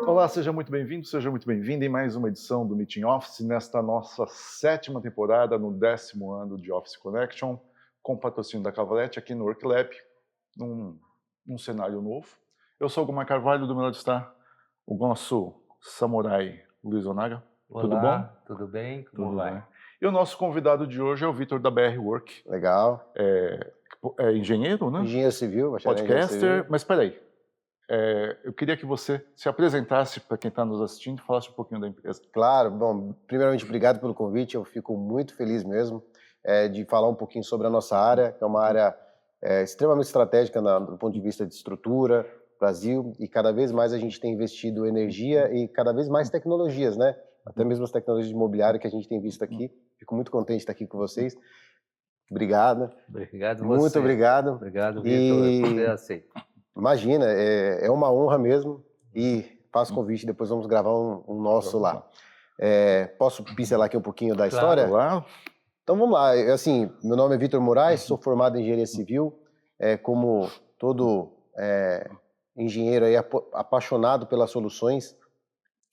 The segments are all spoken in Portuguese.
Olá, seja muito bem-vindo, seja muito bem-vinda em mais uma edição do Meeting Office, nesta nossa 7ª temporada, no 10º ano de Office Connection, com patrocínio da Cavalete aqui no WorkLab, num cenário novo. Eu sou o Gumar Carvalho, do meu lado está o nosso samurai Luiz Onaga. Olá, tudo bom? Tudo bem? Como Tudo vai? bem. E o nosso convidado de hoje é o Vitor da BR Work. Legal. É engenheiro, né? Engenheiro civil, Podcaster, mas espera aí. Eu queria que você se apresentasse para quem está nos assistindo e falasse um pouquinho da empresa. Claro, bom, primeiramente obrigado pelo convite, eu fico muito feliz mesmo de falar um pouquinho sobre a nossa área, que é uma área extremamente estratégica do ponto de vista de estrutura, Brasil, e cada vez mais a gente tem investido energia e cada vez mais tecnologias, né? Até mesmo as tecnologias de imobiliário que a gente tem visto aqui. Fico muito contente de estar aqui com vocês. Obrigado. Obrigado Muito você. obrigado. Obrigado, Vitor. Você aceita. Imagina, é uma honra mesmo e faço convite, depois vamos gravar um nosso lá. Posso pincelar aqui um pouquinho da história? Claro. Então vamos lá, assim, meu nome é Vitor Moraes, sou formado em engenharia civil, como todo engenheiro aí, apaixonado pelas soluções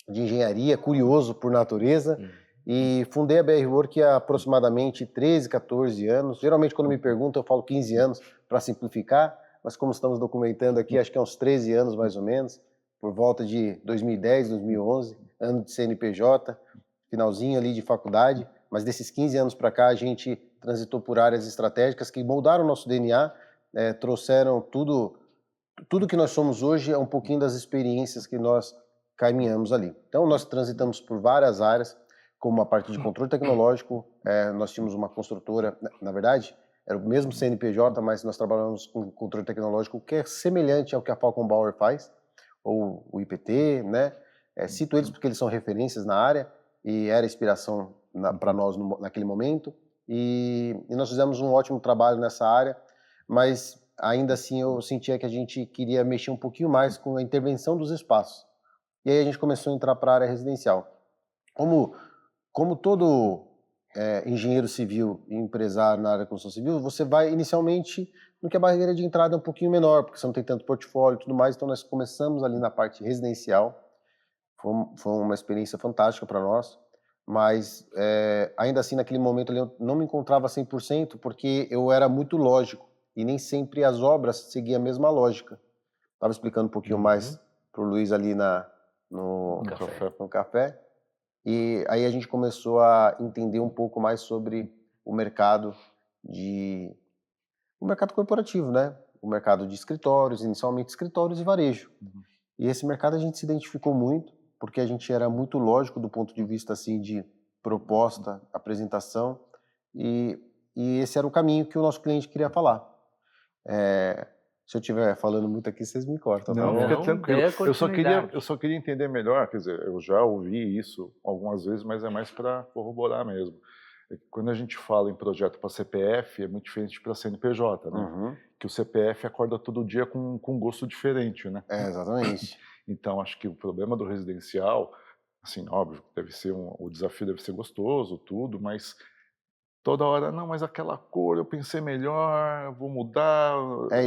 de engenharia, curioso por natureza, e fundei a BR Work há aproximadamente 13, 14 anos, geralmente quando me perguntam eu falo 15 anos para simplificar, mas como estamos documentando aqui, acho que é uns 13 anos mais ou menos, por volta de 2010, 2011, ano de CNPJ, finalzinho ali de faculdade, mas desses 15 anos para cá a gente transitou por áreas estratégicas que moldaram o nosso DNA, trouxeram tudo que nós somos hoje, é um pouquinho das experiências que nós caminhamos ali. Então nós transitamos por várias áreas, como a parte de controle tecnológico, nós tínhamos uma construtora, na verdade, era o mesmo CNPJ, mas nós trabalhamos com controle tecnológico que é semelhante ao que a Falcon Bauer faz, ou o IPT, né? Cito eles porque eles são referências na área e era inspiração para nós naquele momento. E nós fizemos um ótimo trabalho nessa área, mas ainda assim eu sentia que a gente queria mexer um pouquinho mais com a intervenção dos espaços. E aí a gente começou a entrar para a área residencial. Como todo engenheiro civil e empresário na área da construção civil, você vai inicialmente no que a barreira de entrada é um pouquinho menor, porque você não tem tanto portfólio e tudo mais, então nós começamos ali na parte residencial, foi uma experiência fantástica para nós, mas ainda assim naquele momento ali eu não me encontrava 100%, porque eu era muito lógico, e nem sempre as obras seguiam a mesma lógica. Estava explicando um pouquinho mais para o Luiz ali no café. E aí a gente começou a entender um pouco mais sobre o mercado corporativo, né? O mercado de escritórios, inicialmente escritórios e varejo. E esse mercado a gente se identificou muito, porque a gente era muito lógico do ponto de vista assim de proposta, apresentação, e esse era o caminho que o nosso cliente queria falar. Se eu estiver falando muito aqui, vocês me cortam. Não, tá? fica tranquilo. Eu só queria entender melhor, quer dizer, eu já ouvi isso algumas vezes, mas é mais para corroborar mesmo. Quando a gente fala em projeto para CPF, é muito diferente para CNPJ, né? Que o CPF acorda todo dia com um gosto diferente, né? Exatamente. Então, acho que o problema do residencial, assim, óbvio, o desafio deve ser gostoso, tudo, mas toda hora, não, mas aquela cor eu pensei melhor, vou mudar.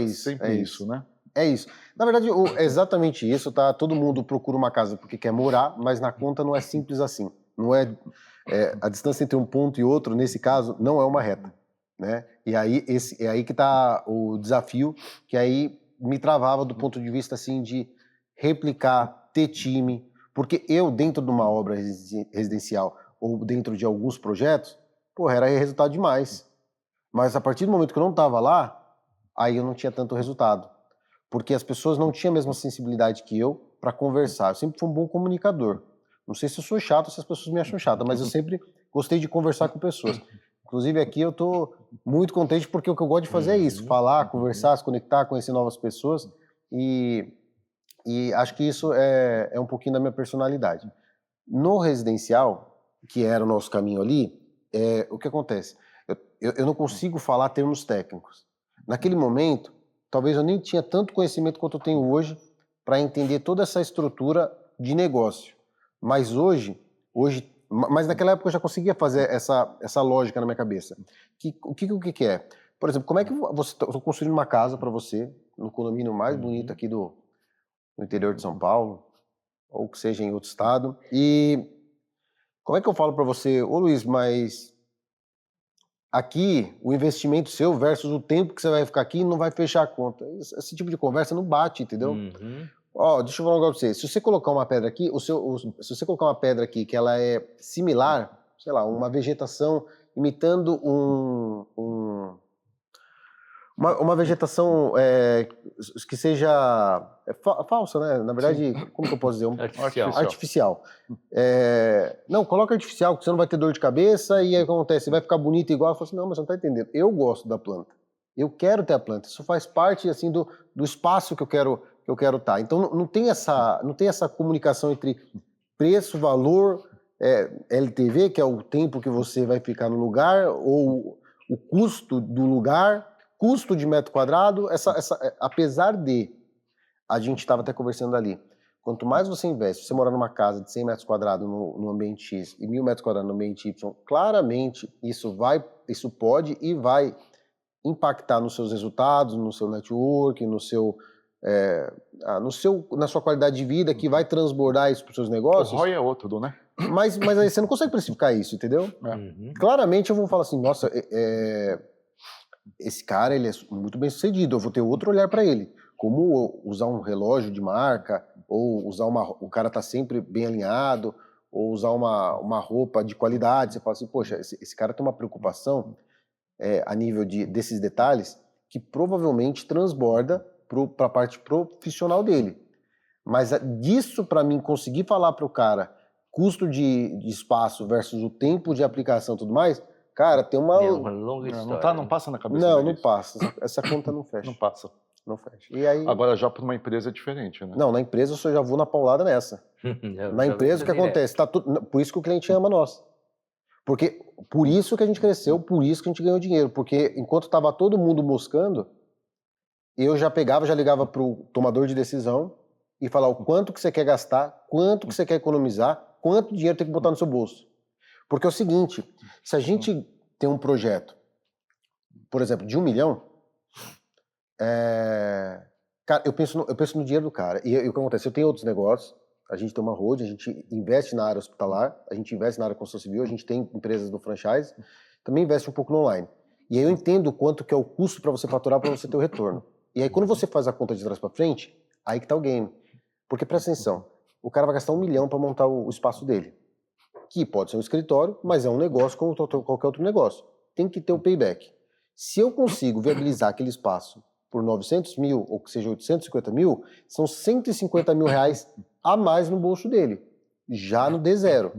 Sempre isso, né? É isso. Na verdade, é exatamente isso, tá? Todo mundo procura uma casa porque quer morar, mas na conta não é simples assim. Não a distância entre um ponto e outro, nesse caso, não é uma reta, né? E aí, é aí que tá o desafio, que aí me travava do ponto de vista, assim, de replicar, ter time, porque eu, dentro de uma obra residencial ou dentro de alguns projetos, era resultado demais. Mas a partir do momento que eu não estava lá, aí eu não tinha tanto resultado. Porque as pessoas não tinham a mesma sensibilidade que eu para conversar. Eu sempre fui um bom comunicador. Não sei se eu sou chato ou se as pessoas me acham chata, mas eu sempre gostei de conversar com pessoas. Inclusive aqui eu estou muito contente porque o que eu gosto de fazer é isso, falar, conversar, se conectar, conhecer novas pessoas e acho que isso é um pouquinho da minha personalidade. No residencial, que era o nosso caminho ali, o que acontece? Eu não consigo falar termos técnicos. Naquele momento, talvez eu nem tinha tanto conhecimento quanto eu tenho hoje para entender toda essa estrutura de negócio. Mas hoje Mas naquela época eu já conseguia fazer essa lógica na minha cabeça. O que é? Por exemplo, como é que você está construindo uma casa para você, no condomínio mais bonito aqui no interior de São Paulo, ou que seja em outro estado, e como é que eu falo para você, ô Luiz, mas aqui o investimento seu versus o tempo que você vai ficar aqui não vai fechar a conta. Esse tipo de conversa não bate, entendeu? Ó, deixa eu falar um negócio pra você. Se você colocar uma pedra aqui, se você colocar uma pedra aqui que ela é similar, sei lá, uma vegetação imitando uma vegetação que seja falsa, né? Na verdade, como que eu posso dizer? Artificial. Não, coloca artificial, que você não vai ter dor de cabeça, e aí o que acontece? Vai ficar bonito igual. Eu falo assim, não, mas você não tá entendendo. Eu gosto da planta. Eu quero ter a planta. Isso faz parte, assim, do espaço que eu quero estar. Então, não tem essa comunicação entre preço, valor, LTV, que é o tempo que você vai ficar no lugar, ou o custo do lugar, custo de metro quadrado, apesar de, a gente estava até conversando ali, quanto mais você investe, você morar numa casa de 100 metros quadrados no ambiente X e 1.000 metros quadrados no ambiente Y, claramente isso pode e vai impactar nos seus resultados, no seu network, na sua qualidade de vida, que vai transbordar isso para os seus negócios. O ROI é outro, né? Mas aí você não consegue precificar isso, entendeu? Claramente eu vou falar assim, nossa, esse cara, ele é muito bem sucedido, eu vou ter outro olhar para ele. Como usar um relógio de marca, ou usar o cara tá sempre bem alinhado, ou usar uma roupa de qualidade. Você fala assim, poxa, esse cara tem uma preocupação a nível desses detalhes que provavelmente transborda para a parte profissional dele. Mas disso, para mim, conseguir falar para o cara custo de espaço versus o tempo de aplicação e tudo mais, cara, tem uma longa história. Não passa na cabeça Não passa. Essa conta não fecha. Não passa. Não fecha. E aí... Agora, já para uma empresa é diferente, né? Não, na empresa eu só já vou na paulada nessa. Na empresa, o que acontece? Por isso que o cliente ama nós. Porque por isso que a gente cresceu, por isso que a gente ganhou dinheiro. Porque enquanto estava todo mundo moscando, eu já ligava para o tomador de decisão e falava o quanto que você quer gastar, quanto que você quer economizar, quanto dinheiro tem que botar no seu bolso. Porque é o seguinte, se a gente tem um projeto, por exemplo, de 1 milhão, cara, eu penso no dinheiro do cara. E o que acontece? Eu tenho outros negócios, a gente tem uma road, a gente investe na área hospitalar, a gente investe na área de construção civil, a gente tem empresas do franchise, também investe um pouco no online. E aí eu entendo quanto que é o custo para você faturar, para você ter o retorno. E aí quando você faz a conta de trás para frente, aí que tá o game. Porque presta atenção, o cara vai gastar 1 milhão para montar o espaço dele, que pode ser um escritório, mas é um negócio como qualquer outro negócio. Tem que ter o payback. Se eu consigo viabilizar aquele espaço por 900 mil, ou que seja 850 mil, são 150 mil reais a mais no bolso dele, já no D0.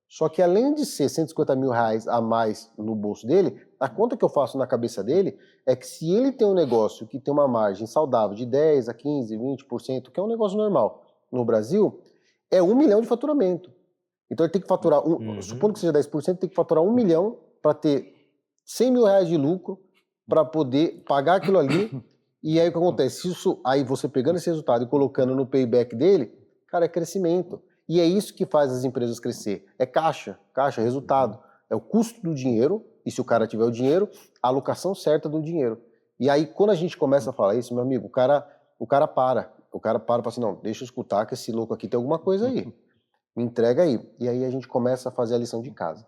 Só que além de ser 150 mil reais a mais no bolso dele, a conta que eu faço na cabeça dele é que se ele tem um negócio que tem uma margem saudável de 10 a 15, 20%, que é um negócio normal no Brasil, é 1 milhão de faturamento. Então ele tem que faturar, supondo que seja 10%, tem que faturar 1 milhão para ter 100 mil reais de lucro para poder pagar aquilo ali. E aí o que acontece? Isso, aí você pegando esse resultado e colocando no payback dele, cara, é crescimento. E é isso que faz as empresas crescer. É caixa, resultado. É o custo do dinheiro, e se o cara tiver o dinheiro, a alocação certa do dinheiro. E aí quando a gente começa a falar isso, meu amigo, o cara para. O cara para e fala assim, não, deixa eu escutar que esse louco aqui tem alguma coisa aí. Me entrega aí. E aí a gente começa a fazer a lição de casa.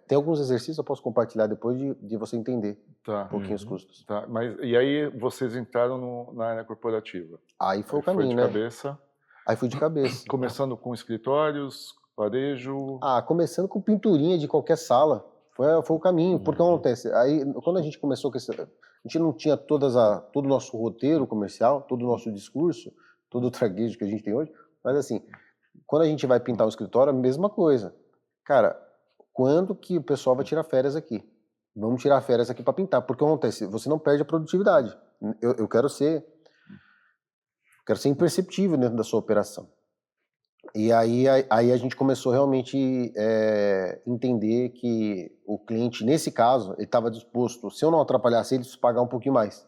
Tem alguns exercícios, eu posso compartilhar depois de você entender um pouquinho os custos. Tá. Mas, e aí vocês entraram na área corporativa? Aí foi o caminho, né? Cabeça. Aí fui de cabeça. Começando com escritórios, varejo... Começando com pinturinha de qualquer sala. Foi o caminho. Porque acontece, aí quando a gente começou com a gente não tinha todo o nosso roteiro comercial, todo o nosso discurso, todo o traguejo que a gente tem hoje, mas assim, quando a gente vai pintar um escritório, a mesma coisa. Cara, quando que o pessoal vai tirar férias aqui? Vamos tirar férias aqui para pintar, porque acontece, você não perde a produtividade. Eu quero ser imperceptível dentro da sua operação. E aí a gente começou realmente entender que o cliente, nesse caso, ele estava disposto, se eu não atrapalhasse ele, pagar um pouquinho mais.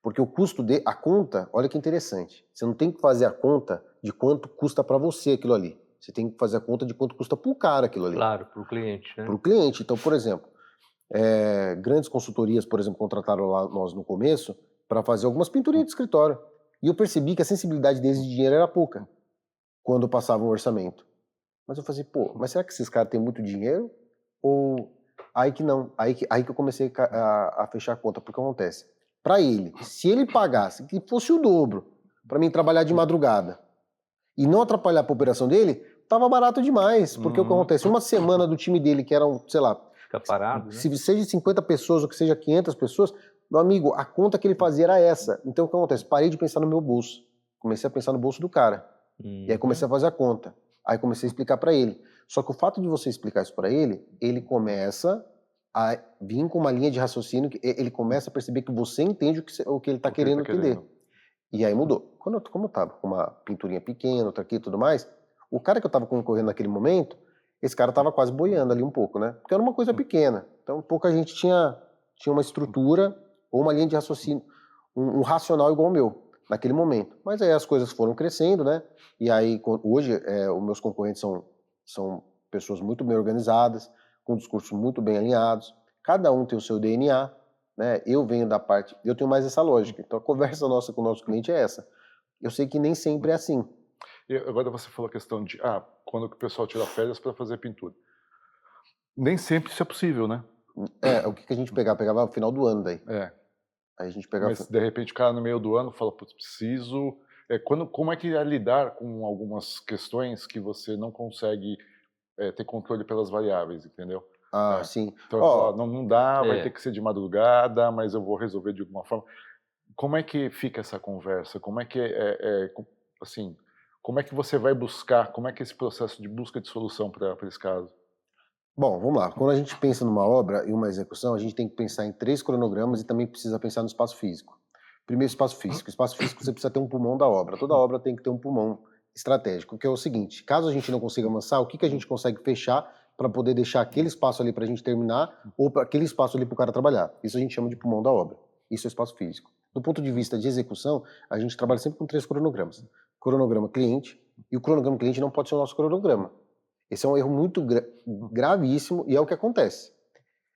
Porque o custo a conta, olha que interessante, você não tem que fazer a conta de quanto custa para você aquilo ali. Você tem que fazer a conta de quanto custa pro cara aquilo ali. Claro, para o cliente, né? Para o cliente. Então, por exemplo, grandes consultorias, por exemplo, contrataram lá nós no começo para fazer algumas pinturinhas de escritório. E eu percebi que a sensibilidade deles de dinheiro era pouca quando passavam o orçamento. Mas eu falei, pô, mas será que esses caras têm muito dinheiro? Ou aí que não? Aí que eu comecei a fechar a conta. Porque acontece? Para ele, se ele pagasse, que fosse o dobro, para mim trabalhar de madrugada e não atrapalhar a operação dele, tava barato demais. Porque o que acontece? Uma semana do time dele, que eram, sei lá, Fica parado, né? se seja 50 pessoas ou que seja 500 pessoas, meu amigo, a conta que ele fazia era essa. Então o que acontece? Parei de pensar no meu bolso. Comecei a pensar no bolso do cara. E aí comecei a fazer a conta. Aí comecei a explicar para ele. Só que o fato de você explicar isso para ele, ele começa a vir com uma linha de raciocínio, ele começa a perceber que você entende o que ele está querendo entender. E aí mudou. Como eu tava com uma pinturinha pequena, outra aqui e tudo mais, o cara que eu estava concorrendo naquele momento, esse cara estava quase boiando ali um pouco, né? Porque era uma coisa pequena. Então pouca gente tinha uma estrutura ou uma linha de raciocínio, um racional igual ao meu, naquele momento. Mas aí as coisas foram crescendo, né? E aí hoje os meus concorrentes são pessoas muito bem organizadas, com discursos muito bem alinhados, cada um tem o seu DNA, né? Eu venho da parte, eu tenho mais essa lógica. Então a conversa nossa com o nosso cliente é essa. Eu sei que nem sempre é assim. E agora você falou a questão de quando o pessoal tira férias para fazer pintura. Nem sempre isso é possível, né? O que a gente pegava? Pegava no final do ano daí. Aí a gente pegava... Mas de repente o cara no meio do ano fala, putz, preciso... como é que é lidar com algumas questões que você não consegue ter controle pelas variáveis, entendeu? Sim. Então, não dá, vai ter que ser de madrugada, mas eu vou resolver de alguma forma. Como é que fica essa conversa? Como é que assim, como é que você vai buscar, como é que é esse processo de busca de solução para esse caso? Bom, vamos lá. Quando a gente pensa numa obra e uma execução, a gente tem que pensar em 3 cronogramas e também precisa pensar no espaço físico. Primeiro, espaço físico. Espaço físico, você precisa ter um pulmão da obra. Toda obra tem que ter um pulmão estratégico, que é o seguinte: caso a gente não consiga avançar, o que a gente consegue fechar para poder deixar aquele espaço ali para a gente terminar ou para aquele espaço ali para o cara trabalhar? Isso a gente chama de pulmão da obra. Isso é espaço físico. Do ponto de vista de execução, a gente trabalha sempre com 3 cronogramas. Cronograma cliente, e o cronograma cliente não pode ser o nosso cronograma. Esse é um erro muito gravíssimo e é o que acontece.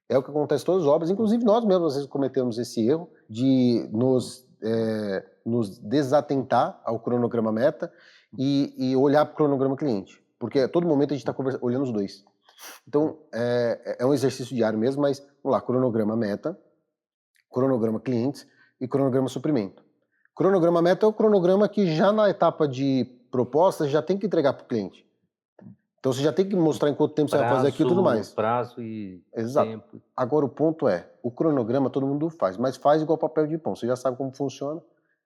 É o que acontece em todas as obras, inclusive nós mesmos às vezes cometemos esse erro de nos desatentar ao cronograma meta e olhar para o cronograma cliente, porque a todo momento a gente está olhando os dois. Então é um exercício diário mesmo, mas vamos lá: cronograma meta, cronograma clientes e cronograma suprimento. Cronograma meta é o cronograma que já na etapa de proposta já tem que entregar para o cliente. Então você já tem que mostrar em quanto tempo você vai fazer aquilo e tudo mais. Prazo e Exato. tempo. Agora o ponto é, o cronograma todo mundo faz, mas faz igual papel de pão. Você já sabe como funciona.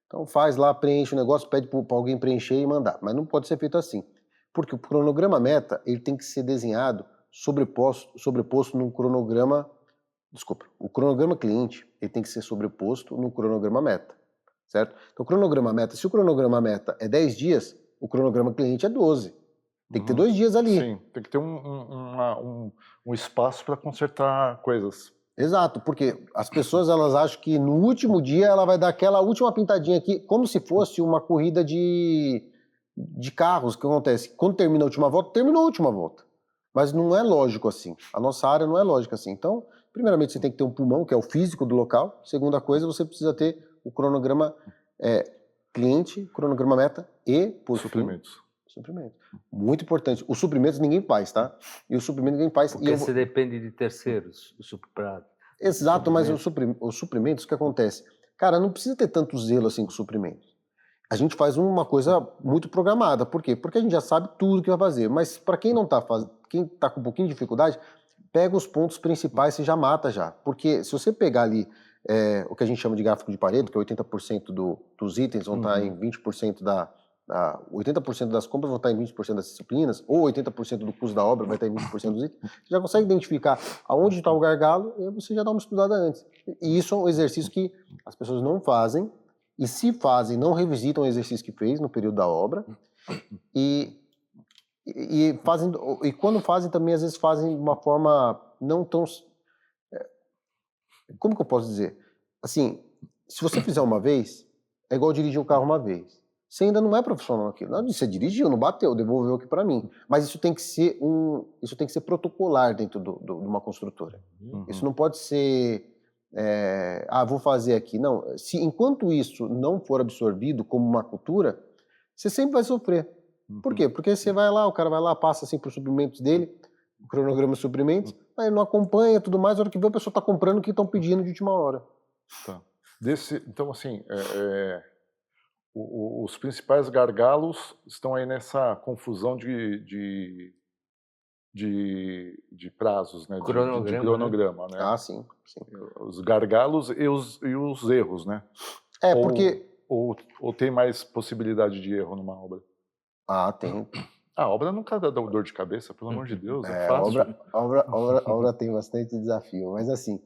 Então faz lá, preenche o negócio, pede para alguém preencher e mandar. Mas não pode ser feito assim. Porque o cronograma meta, ele tem que ser desenhado sobreposto no cronograma... Desculpa. O cronograma cliente, ele tem que ser sobreposto no cronograma meta. Certo? Então o cronograma meta, se o cronograma meta é 10 dias, o cronograma cliente é 12. Tem que ter 2 dias ali. Sim, tem que ter um espaço para consertar coisas. Exato, porque as pessoas elas acham que no último dia ela vai dar aquela última pintadinha aqui, como se fosse uma corrida de carros. O que acontece? Quando termina a última volta, terminou a última volta. Mas não é lógico assim. A nossa área não é lógica assim. Então, primeiramente você tem que ter um pulmão, que é o físico do local. Segunda coisa, você precisa ter o cronograma cliente, cronograma meta e, por Suprimentos. Suprimento. Muito importante. Os suprimentos ninguém faz, tá? E o suprimento ninguém faz. Porque você depende de terceiros, o suprato. Exato, mas os suprimentos, o que acontece? Cara, não precisa ter tanto zelo assim com os suprimentos. A gente faz uma coisa muito programada. Por quê? Porque a gente já sabe tudo que vai fazer. Mas para quem não tá fazendo, quem tá com um pouquinho de dificuldade, pega os pontos principais e já mata já. Porque se você pegar ali o que a gente chama de gráfico de Pareto, que é 80% dos itens vão estar em 20% 80% das compras vão estar em 20% das disciplinas, ou 80% do custo da obra vai estar em 20% dos itens, você já consegue identificar aonde está o gargalo e você já dá uma estudada antes. E isso é um exercício que as pessoas não fazem, e se fazem, não revisitam o exercício que fez no período da obra, e quando fazem também, às vezes fazem de uma forma não tão... Como que eu posso dizer? Assim, se você fizer uma vez, é igual dirigir um carro uma vez. você ainda não é profissional naquilo. Não, você dirigiu, não bateu, devolveu aqui para mim. Mas isso tem que ser protocolar dentro de uma construtora. Isso não pode ser, vou fazer aqui. Não, enquanto isso não for absorvido como uma cultura, você sempre vai sofrer. Por quê? Porque você vai lá, o cara vai lá, passa assim por suprimentos dele, o cronograma de suprimentos, aí ele não acompanha, tudo mais, a hora que vê a pessoa está comprando o que estão pedindo de última hora. Tá. Então, assim, os principais gargalos estão aí nessa confusão de prazos, né? De cronograma, né? Ah, sim. Os gargalos e os erros, né? Ou tem mais possibilidade de erro numa obra? Ah, tem. A obra nunca dá dor de cabeça, pelo amor de Deus, é fácil. A obra tem bastante desafio, mas assim,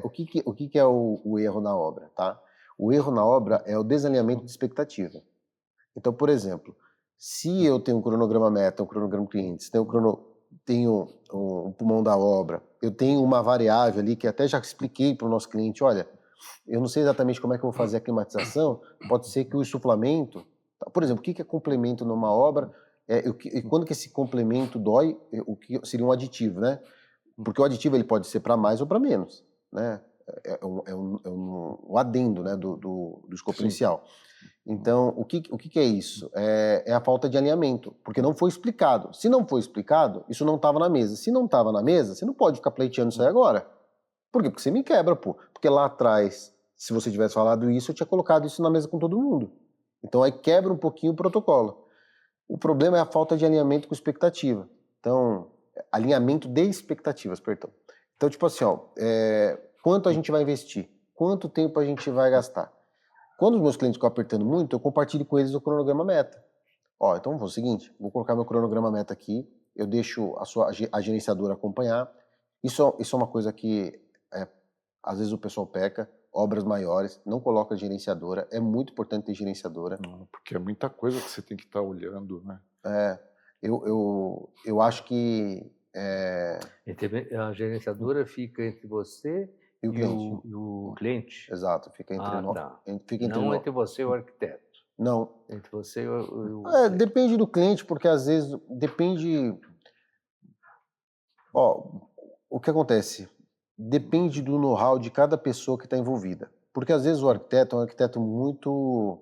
o que é o erro na obra, tá? O erro na obra é o desalinhamento de expectativa. Então, por exemplo, se eu tenho um cronograma meta, um cronograma cliente, tenho um pulmão da obra, eu tenho uma variável ali que até já expliquei para o nosso cliente, olha, eu não sei exatamente como é que eu vou fazer a climatização, pode ser que o insuflamento, por exemplo, o que é complemento numa obra, e quando que esse complemento dói, o que seria um aditivo, né? Porque o aditivo ele pode ser para mais ou para menos, né? É um adendo, né, do escopo inicial. Então, o que é isso? É a falta de alinhamento, porque não foi explicado. Se não foi explicado, isso não estava na mesa. Se não estava na mesa, você não pode ficar pleiteando isso aí agora. Por quê? Porque você me quebra, pô. Porque lá atrás, se você tivesse falado isso, eu tinha colocado isso na mesa com todo mundo. Então, aí quebra um pouquinho o protocolo. O problema é a falta de alinhamento com expectativa. Então, alinhamento de expectativas, perdão. Então, tipo assim, quanto a gente vai investir? Quanto tempo a gente vai gastar? Quando os meus clientes ficam apertando muito, eu compartilho com eles o cronograma meta. Então vou fazer o seguinte, vou colocar meu cronograma meta aqui, eu deixo a gerenciadora acompanhar. Isso é uma coisa que às vezes o pessoal peca, obras maiores, não coloca gerenciadora, é muito importante ter gerenciadora. Porque é muita coisa que você tem que estar olhando, né? Eu acho que... A gerenciadora fica entre você e o cliente? Exato, fica entre nós. Tá. Não entre você e o arquiteto. Não. Entre você e o depende do cliente, porque às vezes depende... o que acontece? Depende do know-how de cada pessoa que está envolvida. Porque às vezes o arquiteto é um arquiteto muito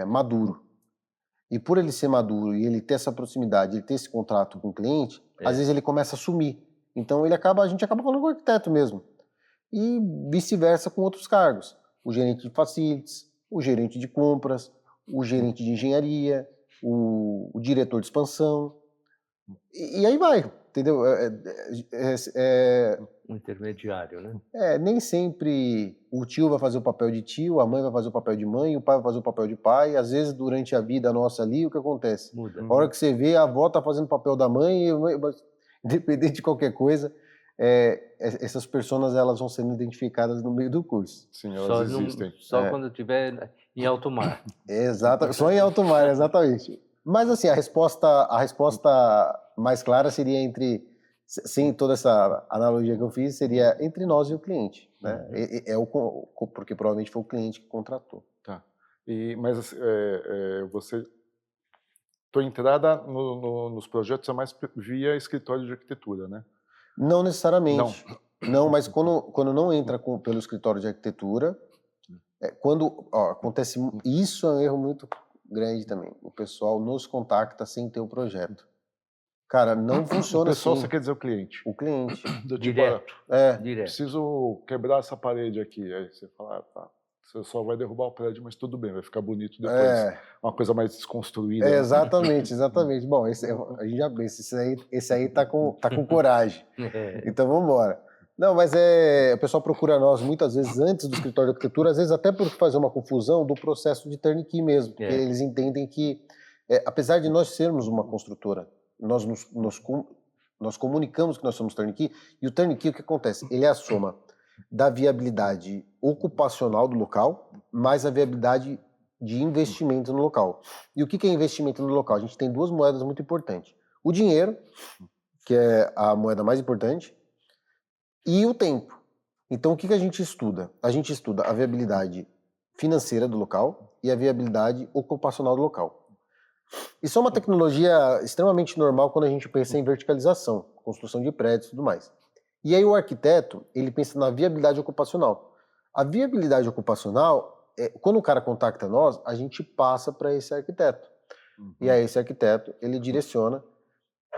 maduro. E por ele ser maduro e ele ter essa proximidade, ele ter esse contrato com o cliente, às vezes ele começa a sumir. Então a gente acaba falando com o arquiteto mesmo. E vice-versa com outros cargos. O gerente de facilities, o gerente de compras, o gerente de engenharia, o diretor de expansão. E aí vai, entendeu? Um intermediário, né? Nem sempre o tio vai fazer o papel de tio, a mãe vai fazer o papel de mãe, o pai vai fazer o papel de pai. Às vezes, durante a vida nossa ali, o que acontece? Muda. A hora que você vê, a avó tá fazendo o papel da mãe, independente de qualquer coisa, essas pessoas elas vão sendo identificadas no meio do curso. Sim, elas existem. Só quando estiver em alto mar. Exato, só em alto mar, exatamente. Mas assim, a resposta mais clara seria sem toda essa analogia que eu fiz, seria entre nós e o cliente, né? Porque provavelmente foi o cliente que contratou. Tá. Mas você... Tua entrada nos projetos é mais via escritório de arquitetura, né? Não necessariamente. Não, mas quando não entra pelo escritório de arquitetura, acontece... Isso é um erro muito grande também. O pessoal nos contacta sem ter o projeto. Cara, não funciona assim. O pessoal, você quer dizer o cliente? O cliente. Direto. Direto. Preciso quebrar essa parede aqui. Aí você fala, você só vai derrubar o prédio, mas tudo bem, vai ficar bonito depois. Uma coisa mais desconstruída. Exatamente. Bom, a gente já pensa, esse aí tá com coragem. Então vamos embora. Não, mas o pessoal procura nós muitas vezes antes do escritório de arquitetura, às vezes até por fazer uma confusão do processo de turnkey mesmo, porque eles entendem que, apesar de nós sermos uma construtora, nós comunicamos que nós somos turnkey, e o turnkey, o que acontece? Ele é a soma da viabilidade ocupacional do local, mais a viabilidade de investimento no local. E o que é investimento no local? A gente tem duas moedas muito importantes. O dinheiro, que é a moeda mais importante, e o tempo. Então, o que a gente estuda? A gente estuda a viabilidade financeira do local e a viabilidade ocupacional do local. Isso é uma tecnologia extremamente normal quando a gente pensa em verticalização, construção de prédios e tudo mais. E aí o arquiteto, ele pensa na viabilidade ocupacional. A viabilidade ocupacional, quando o cara contacta nós, a gente passa para esse arquiteto. E aí esse arquiteto, ele direciona,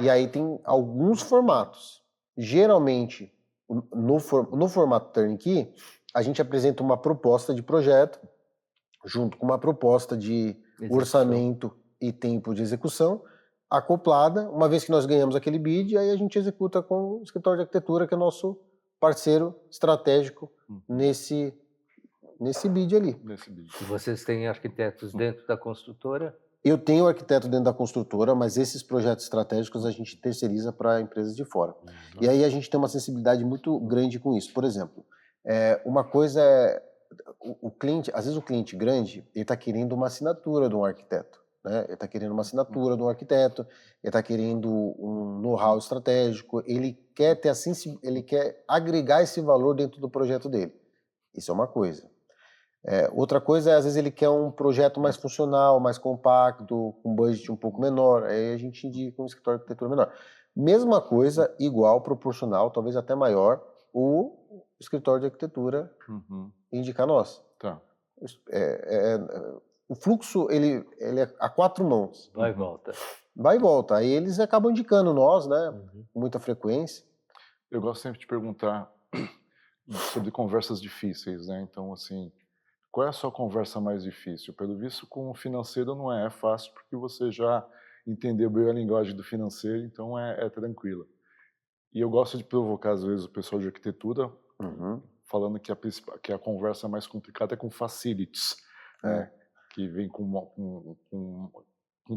e aí tem alguns formatos. Geralmente, no formato turnkey, a gente apresenta uma proposta de projeto, junto com uma proposta de orçamento e tempo de execução, acoplada. Uma vez que nós ganhamos aquele bid, aí a gente executa com o escritório de arquitetura, que é nosso parceiro estratégico nesse bid ali. E vocês têm arquitetos dentro da construtora? Eu tenho arquiteto dentro da construtora, mas esses projetos estratégicos a gente terceiriza para empresas de fora. E aí a gente tem uma sensibilidade muito grande com isso. Por exemplo, uma coisa é o cliente, às vezes o cliente grande, ele está querendo uma assinatura de um arquiteto, né? Ele está querendo uma assinatura de um arquiteto, ele está querendo um know-how estratégico, ele quer ter ele quer agregar esse valor dentro do projeto dele. Isso é uma coisa. Outra coisa é, às vezes, ele quer um projeto mais funcional, mais compacto, com budget um pouco menor, aí a gente indica um escritório de arquitetura menor. Mesma coisa, igual, proporcional, talvez até maior, o escritório de arquitetura indica nós. Tá. O fluxo, ele é a 4 mãos. Vai e volta. Vai e volta. Aí eles acabam indicando nós, né, com muita frequência. Eu gosto sempre de perguntar sobre conversas difíceis, né? Então, assim, qual é a sua conversa mais difícil? Pelo visto, com o financeiro não é fácil, porque você já entendeu bem a linguagem do financeiro, então é tranquila. E eu gosto de provocar, às vezes, o pessoal de arquitetura, falando que a conversa mais complicada é com facilities, né? Que vem com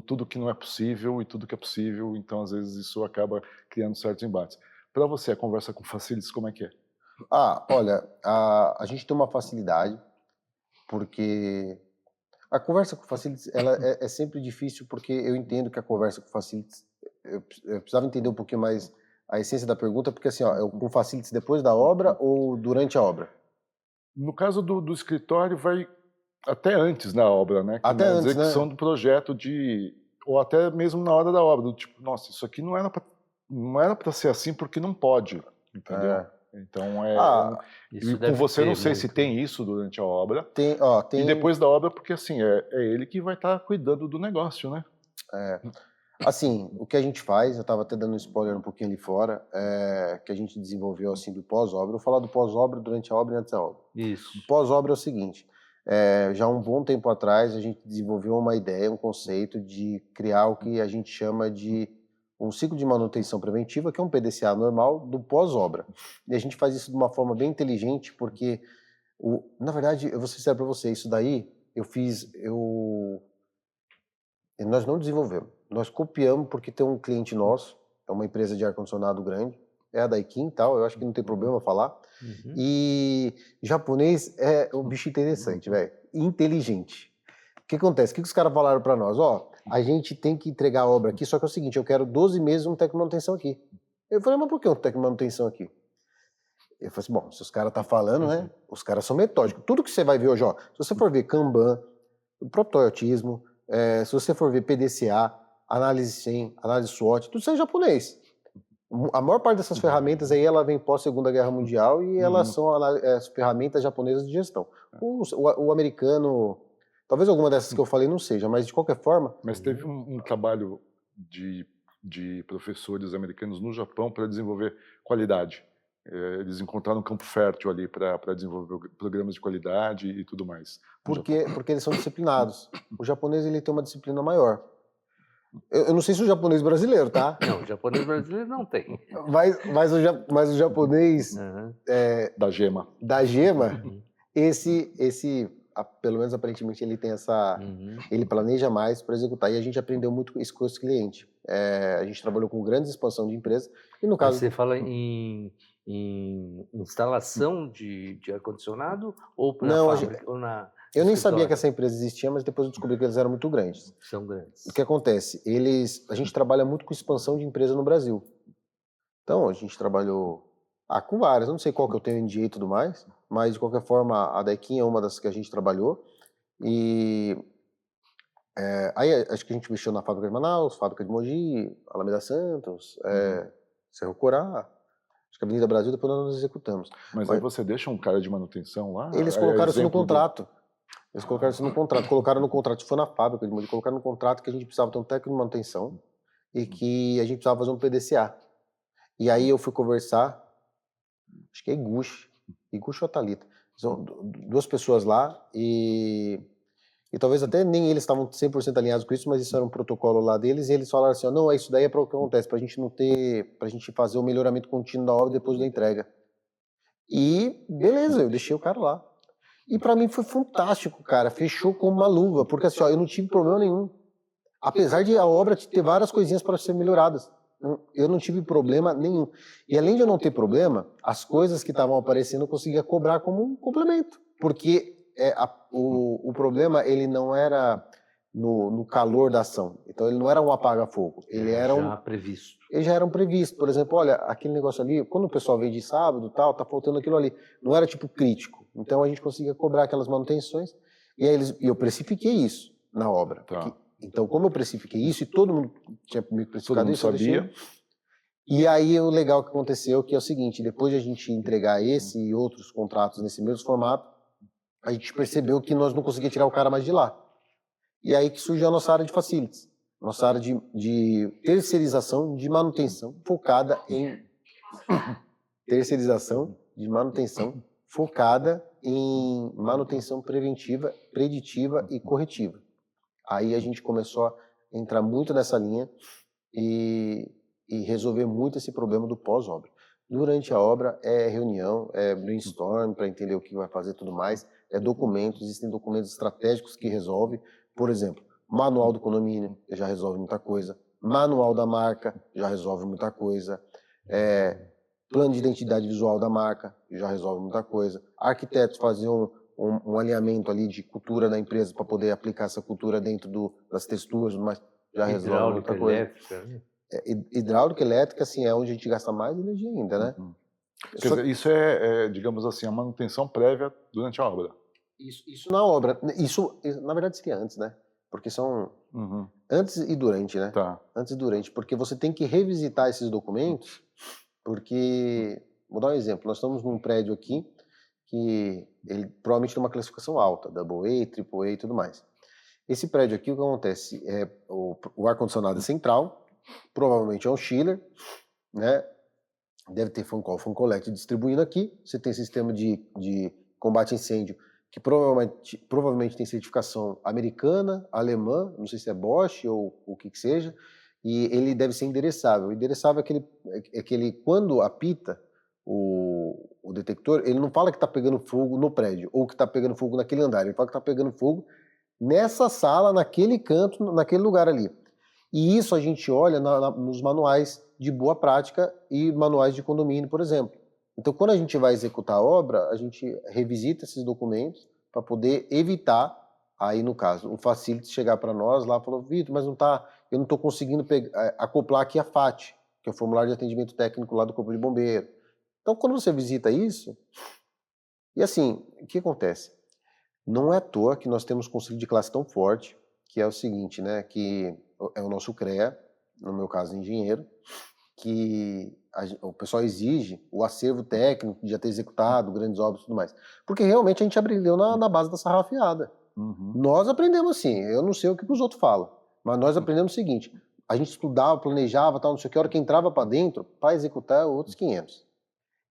tudo que não é possível e tudo que é possível, então, às vezes, isso acaba criando certos embates. Para você, a conversa com facilities, como é que é? Olha, a gente tem uma facilidade, porque a conversa com facilities, ela é sempre difícil, porque eu entendo que a conversa com facilities, eu precisava entender um pouquinho mais a essência da pergunta, porque assim, com facilities depois da obra ou durante a obra? No caso do escritório, vai até antes da obra, né? Até na antes, execução do projeto, ou até mesmo na hora da obra, do tipo, nossa, isso aqui não era para ser assim porque não pode, entendeu? Então, Isso com você, eu não sei muito. se tem isso durante a obra. Tem. E depois da obra, porque assim, é ele que vai estar cuidando do negócio, né? Assim, o que a gente faz, eu estava até dando um spoiler um pouquinho ali fora, que a gente desenvolveu assim do pós-obra. Eu vou falar do pós-obra, durante a obra e antes da obra. Isso. O pós-obra é o seguinte, já há um bom tempo atrás a gente desenvolveu uma ideia, um conceito de criar o que a gente chama de um ciclo de manutenção preventiva, que é um PDCA normal do pós-obra. E a gente faz isso de uma forma bem inteligente, porque, na verdade, eu vou ser sincero para você, isso daí nós não desenvolvemos. Nós copiamos porque tem um cliente nosso, é uma empresa de ar-condicionado grande, é a Daikin e tal, eu acho que não tem problema falar. E japonês é um bicho interessante, velho. Inteligente. O que acontece? O que os caras falaram para nós? A gente tem que entregar a obra aqui, só que é o seguinte, eu quero 12 meses um técnico de manutenção aqui. Eu falei, mas por que um técnico de manutenção aqui? Eu falei assim, bom, se os caras estão falando, né? Os caras são metódicos. Tudo que você vai ver hoje, se você for ver Kanban, protoiotismo, se você for ver PDCA, análise SEM, análise SWOT, tudo isso é japonês. A maior parte dessas ferramentas aí, ela vem pós-Segunda Guerra Mundial e elas são as ferramentas japonesas de gestão. O americano, talvez alguma dessas que eu falei não seja, mas de qualquer forma... Mas teve um trabalho de professores americanos no Japão para desenvolver qualidade. Eles encontraram um campo fértil ali para desenvolver programas de qualidade e tudo mais. Porque eles são disciplinados. O japonês, ele tem uma disciplina maior. Eu não sei se o japonês brasileiro, tá? Não, o japonês brasileiro não tem. Mas o japonês da gema. Pelo menos aparentemente ele tem essa... Ele planeja mais para executar. E a gente aprendeu muito isso com esse cliente. A gente trabalhou com grandes expansão de empresas. E no caso... Você fala em instalação de ar-condicionado ou na fábrica? Ou na... Eu nem sabia que essa empresa existia, mas depois eu descobri que eles eram muito grandes. São grandes. O que acontece? A gente trabalha muito com expansão de empresa no Brasil. Então, a gente trabalhou com várias. Eu não sei qual que eu tenho em dia e tudo mais, mas de qualquer forma, a Daikin é uma das que a gente trabalhou. E aí acho que a gente mexeu na fábrica de Manaus, fábrica de Mogi, Alameda Santos, Cerro Corá, acho que a Avenida Brasil, depois nós executamos. Mas aí você deixa um cara de manutenção lá? Eles É colocaram isso no exemplo contrato. Eles colocaram isso no contrato. Colocaram no contrato, isso foi na fábrica de Mogi, colocaram no contrato que a gente precisava ter um técnico de manutenção e que a gente precisava fazer um PDCA. E aí eu fui conversar, acho que é Iguchi ou Thalita. São duas pessoas lá e talvez até nem eles estavam 100% alinhados com isso, mas isso era um protocolo lá deles, e eles falaram assim, ó, não, isso daí é para o que acontece, pra gente não ter, pra gente fazer o melhoramento contínuo da obra depois da entrega. E beleza, eu deixei o cara lá. E pra mim foi fantástico, cara, fechou como uma luva, porque assim, ó, eu não tive problema nenhum. Apesar de a obra ter várias coisinhas para ser melhoradas, eu não tive problema nenhum. E além de eu não ter problema, as coisas que estavam aparecendo eu conseguia cobrar como um complemento, porque o problema ele não era no calor da ação, então ele não era um apaga-fogo, ele era já previsto. Eles já eram previstos, por exemplo, olha, aquele negócio ali, quando o pessoal veio de sábado, tal, tá faltando aquilo ali, não era tipo crítico, então a gente conseguia cobrar aquelas manutenções e aí eu precifiquei isso na obra. Tá. Então, como eu precifiquei isso e todo mundo tinha me precificado isso, sabia. E aí o legal que aconteceu que é o seguinte, depois de a gente entregar esse e outros contratos nesse mesmo formato, a gente percebeu que nós não conseguíamos tirar o cara mais de lá. E aí que surgiu a nossa área de facilities, nossa área de terceirização de manutenção focada em manutenção preventiva, preditiva e corretiva. Aí a gente começou a entrar muito nessa linha e resolver muito esse problema do pós-obra. Durante a obra é reunião, é brainstorm para entender o que vai fazer e tudo mais, é documentos, existem documentos estratégicos que resolvem, por exemplo, manual do condomínio já resolve muita coisa, manual da marca já resolve muita coisa, plano de identidade visual da marca já resolve muita coisa, arquitetos fazer um alinhamento ali de cultura da empresa para poder aplicar essa cultura dentro das texturas, mas já resolve muita coisa. Elétrica, né? Hidráulica, elétrica, assim, é onde a gente gasta mais energia ainda, né? Quer dizer, isso digamos assim, a manutenção prévia durante a obra. Isso na obra. Isso, na verdade, seria antes, né? Porque são antes e durante, né? Tá. Antes e durante, porque você tem que revisitar esses documentos, porque, vou dar um exemplo, nós estamos num prédio aqui que ele provavelmente tem uma classificação alta, AA, AAA e tudo mais. Esse prédio aqui, o que acontece? O ar-condicionado é central, provavelmente é um chiller, né? Deve ter fan call, fan collect distribuindo aqui. Você tem sistema de combate a incêndio que provavelmente tem certificação americana, alemã, não sei se é Bosch ou o que seja, e ele deve ser endereçável. O endereçável é que ele, quando apita o detector, ele não fala que está pegando fogo no prédio ou que está pegando fogo naquele andar, ele fala que está pegando fogo nessa sala, naquele canto, naquele lugar ali. E isso a gente olha nos manuais de boa prática e manuais de condomínio, por exemplo. Então, quando a gente vai executar a obra, a gente revisita esses documentos para poder evitar, aí no caso, o facility chegar para nós lá e falar, Vitor, mas eu não estou conseguindo acoplar aqui a FAT, que é o formulário de atendimento técnico lá do Corpo de Bombeiro. Então, quando você visita isso, e assim, o que acontece? Não é à toa que nós temos conselho de classe tão forte, que é o seguinte, né, que é o nosso CREA, no meu caso engenheiro, que o pessoal exige o acervo técnico de já ter executado grandes obras e tudo mais. Porque realmente a gente aprendeu na base da sarrafiada. Nós aprendemos assim, eu não sei o que os outros falam, mas nós aprendemos o seguinte, a gente estudava, planejava, tal, não sei o que, a hora que entrava para dentro, para executar outros 500.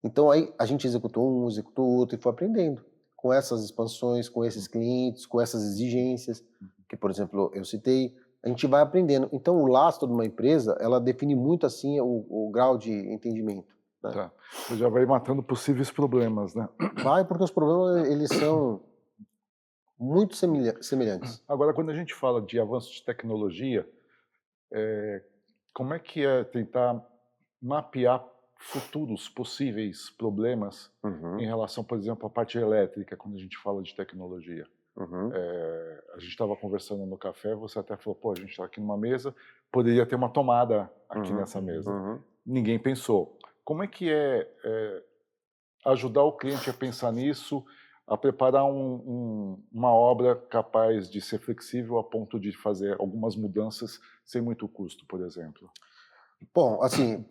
Então aí a gente executou um, executou outro e foi aprendendo com essas expansões, com esses clientes, com essas exigências, que por exemplo eu citei, a gente vai aprendendo. Então o lastro de uma empresa, ela define muito assim o grau de entendimento. Né? Tá. Você já vai matando possíveis problemas, né? Vai, porque os problemas eles são muito semelhantes. Agora, quando a gente fala de avanço de tecnologia, como é que é tentar mapear futuros possíveis problemas em relação, por exemplo, à parte elétrica, quando a gente fala de tecnologia? A gente estava conversando no café, você até falou, pô, a gente está aqui numa mesa, poderia ter uma tomada aqui nessa mesa. Ninguém pensou. Como é que ajudar o cliente a pensar nisso, a preparar uma obra capaz de ser flexível a ponto de fazer algumas mudanças sem muito custo, por exemplo? Bom, assim,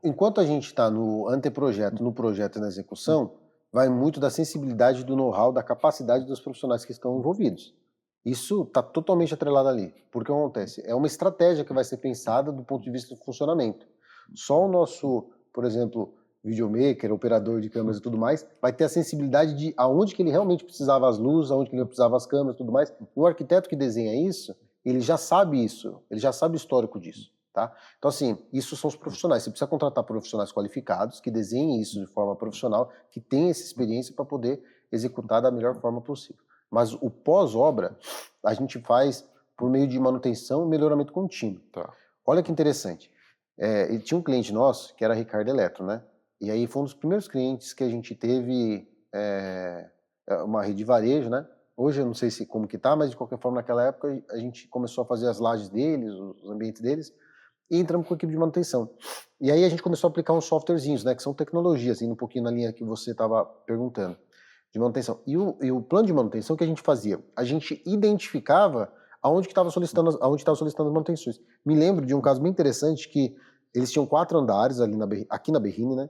enquanto a gente está no anteprojeto, no projeto e na execução, vai muito da sensibilidade, do know-how, da capacidade dos profissionais que estão envolvidos. Isso está totalmente atrelado ali. Porque o que acontece? É uma estratégia que vai ser pensada do ponto de vista do funcionamento. Só o nosso, por exemplo, videomaker, operador de câmeras e tudo mais, vai ter a sensibilidade de aonde que ele realmente precisava as luzes, aonde que ele precisava as câmeras e tudo mais. O arquiteto que desenha isso, ele já sabe isso, ele já sabe o histórico disso. Tá? Então, assim, isso são os profissionais. Você precisa contratar profissionais qualificados, que desenhem isso de forma profissional, que tenham essa experiência para poder executar da melhor forma possível. Mas o pós-obra, a gente faz por meio de manutenção e melhoramento contínuo. Tá. Olha que interessante. E tinha um cliente nosso, que era a Ricardo Eletro, né? E aí foi um dos primeiros clientes que a gente teve uma rede de varejo, né? Hoje eu não sei como que tá, mas de qualquer forma, naquela época, a gente começou a fazer as lajes deles, os ambientes deles, e entramos com a equipe de manutenção. E aí a gente começou a aplicar uns softwarezinhos, né, que são tecnologias, indo um pouquinho na linha que você estava perguntando, de manutenção. E o plano de manutenção que a gente fazia? A gente identificava aonde estava solicitando as manutenções. Me lembro de um caso bem interessante que eles tinham 4 andares ali aqui na Berrini, né?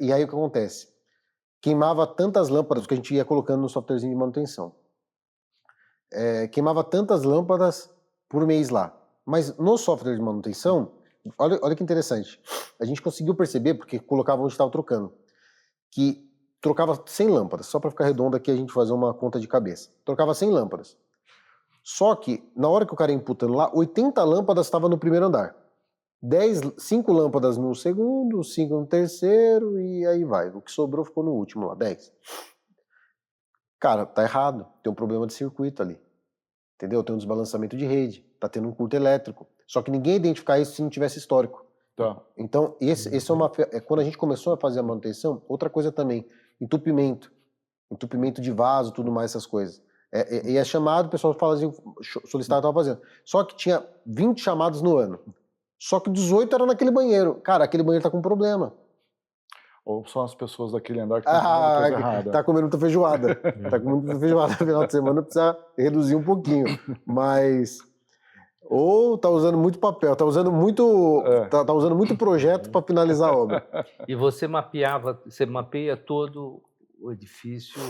E aí o que acontece? Queimava tantas lâmpadas, que a gente ia colocando no softwarezinho de manutenção. Queimava tantas lâmpadas por mês lá. Mas no software de manutenção, olha que interessante, a gente conseguiu perceber, porque colocava onde estava trocando, que trocava 100 lâmpadas, só para ficar redondo aqui a gente fazer uma conta de cabeça. Trocava 100 lâmpadas. Só que, na hora que o cara ia imputando lá, 80 lâmpadas estavam no primeiro andar. 5 lâmpadas no segundo, 5 no terceiro, e aí vai. O que sobrou ficou no último lá, 10. Cara, tá errado, tem um problema de circuito ali. Entendeu? Tem um desbalanceamento de rede, tá tendo um curto elétrico. Só que ninguém ia identificar isso se não tivesse histórico. Tá. Então, esse é quando a gente começou a fazer a manutenção, outra coisa também, entupimento de vaso, tudo mais, essas coisas. E é chamado, o pessoal fala assim, solicitado estava fazendo. Só que tinha 20 chamados no ano. Só que 18 era naquele banheiro. Cara, aquele banheiro tá com problema. Ou são as pessoas daquele andar que estão fazendo coisa errada? Tá comendo muita feijoada. Tá comendo muita feijoada no final de semana, precisa reduzir um pouquinho. Mas... Ou tá usando muito papel, tá usando muito projeto para finalizar a obra. E você mapeia todo o edifício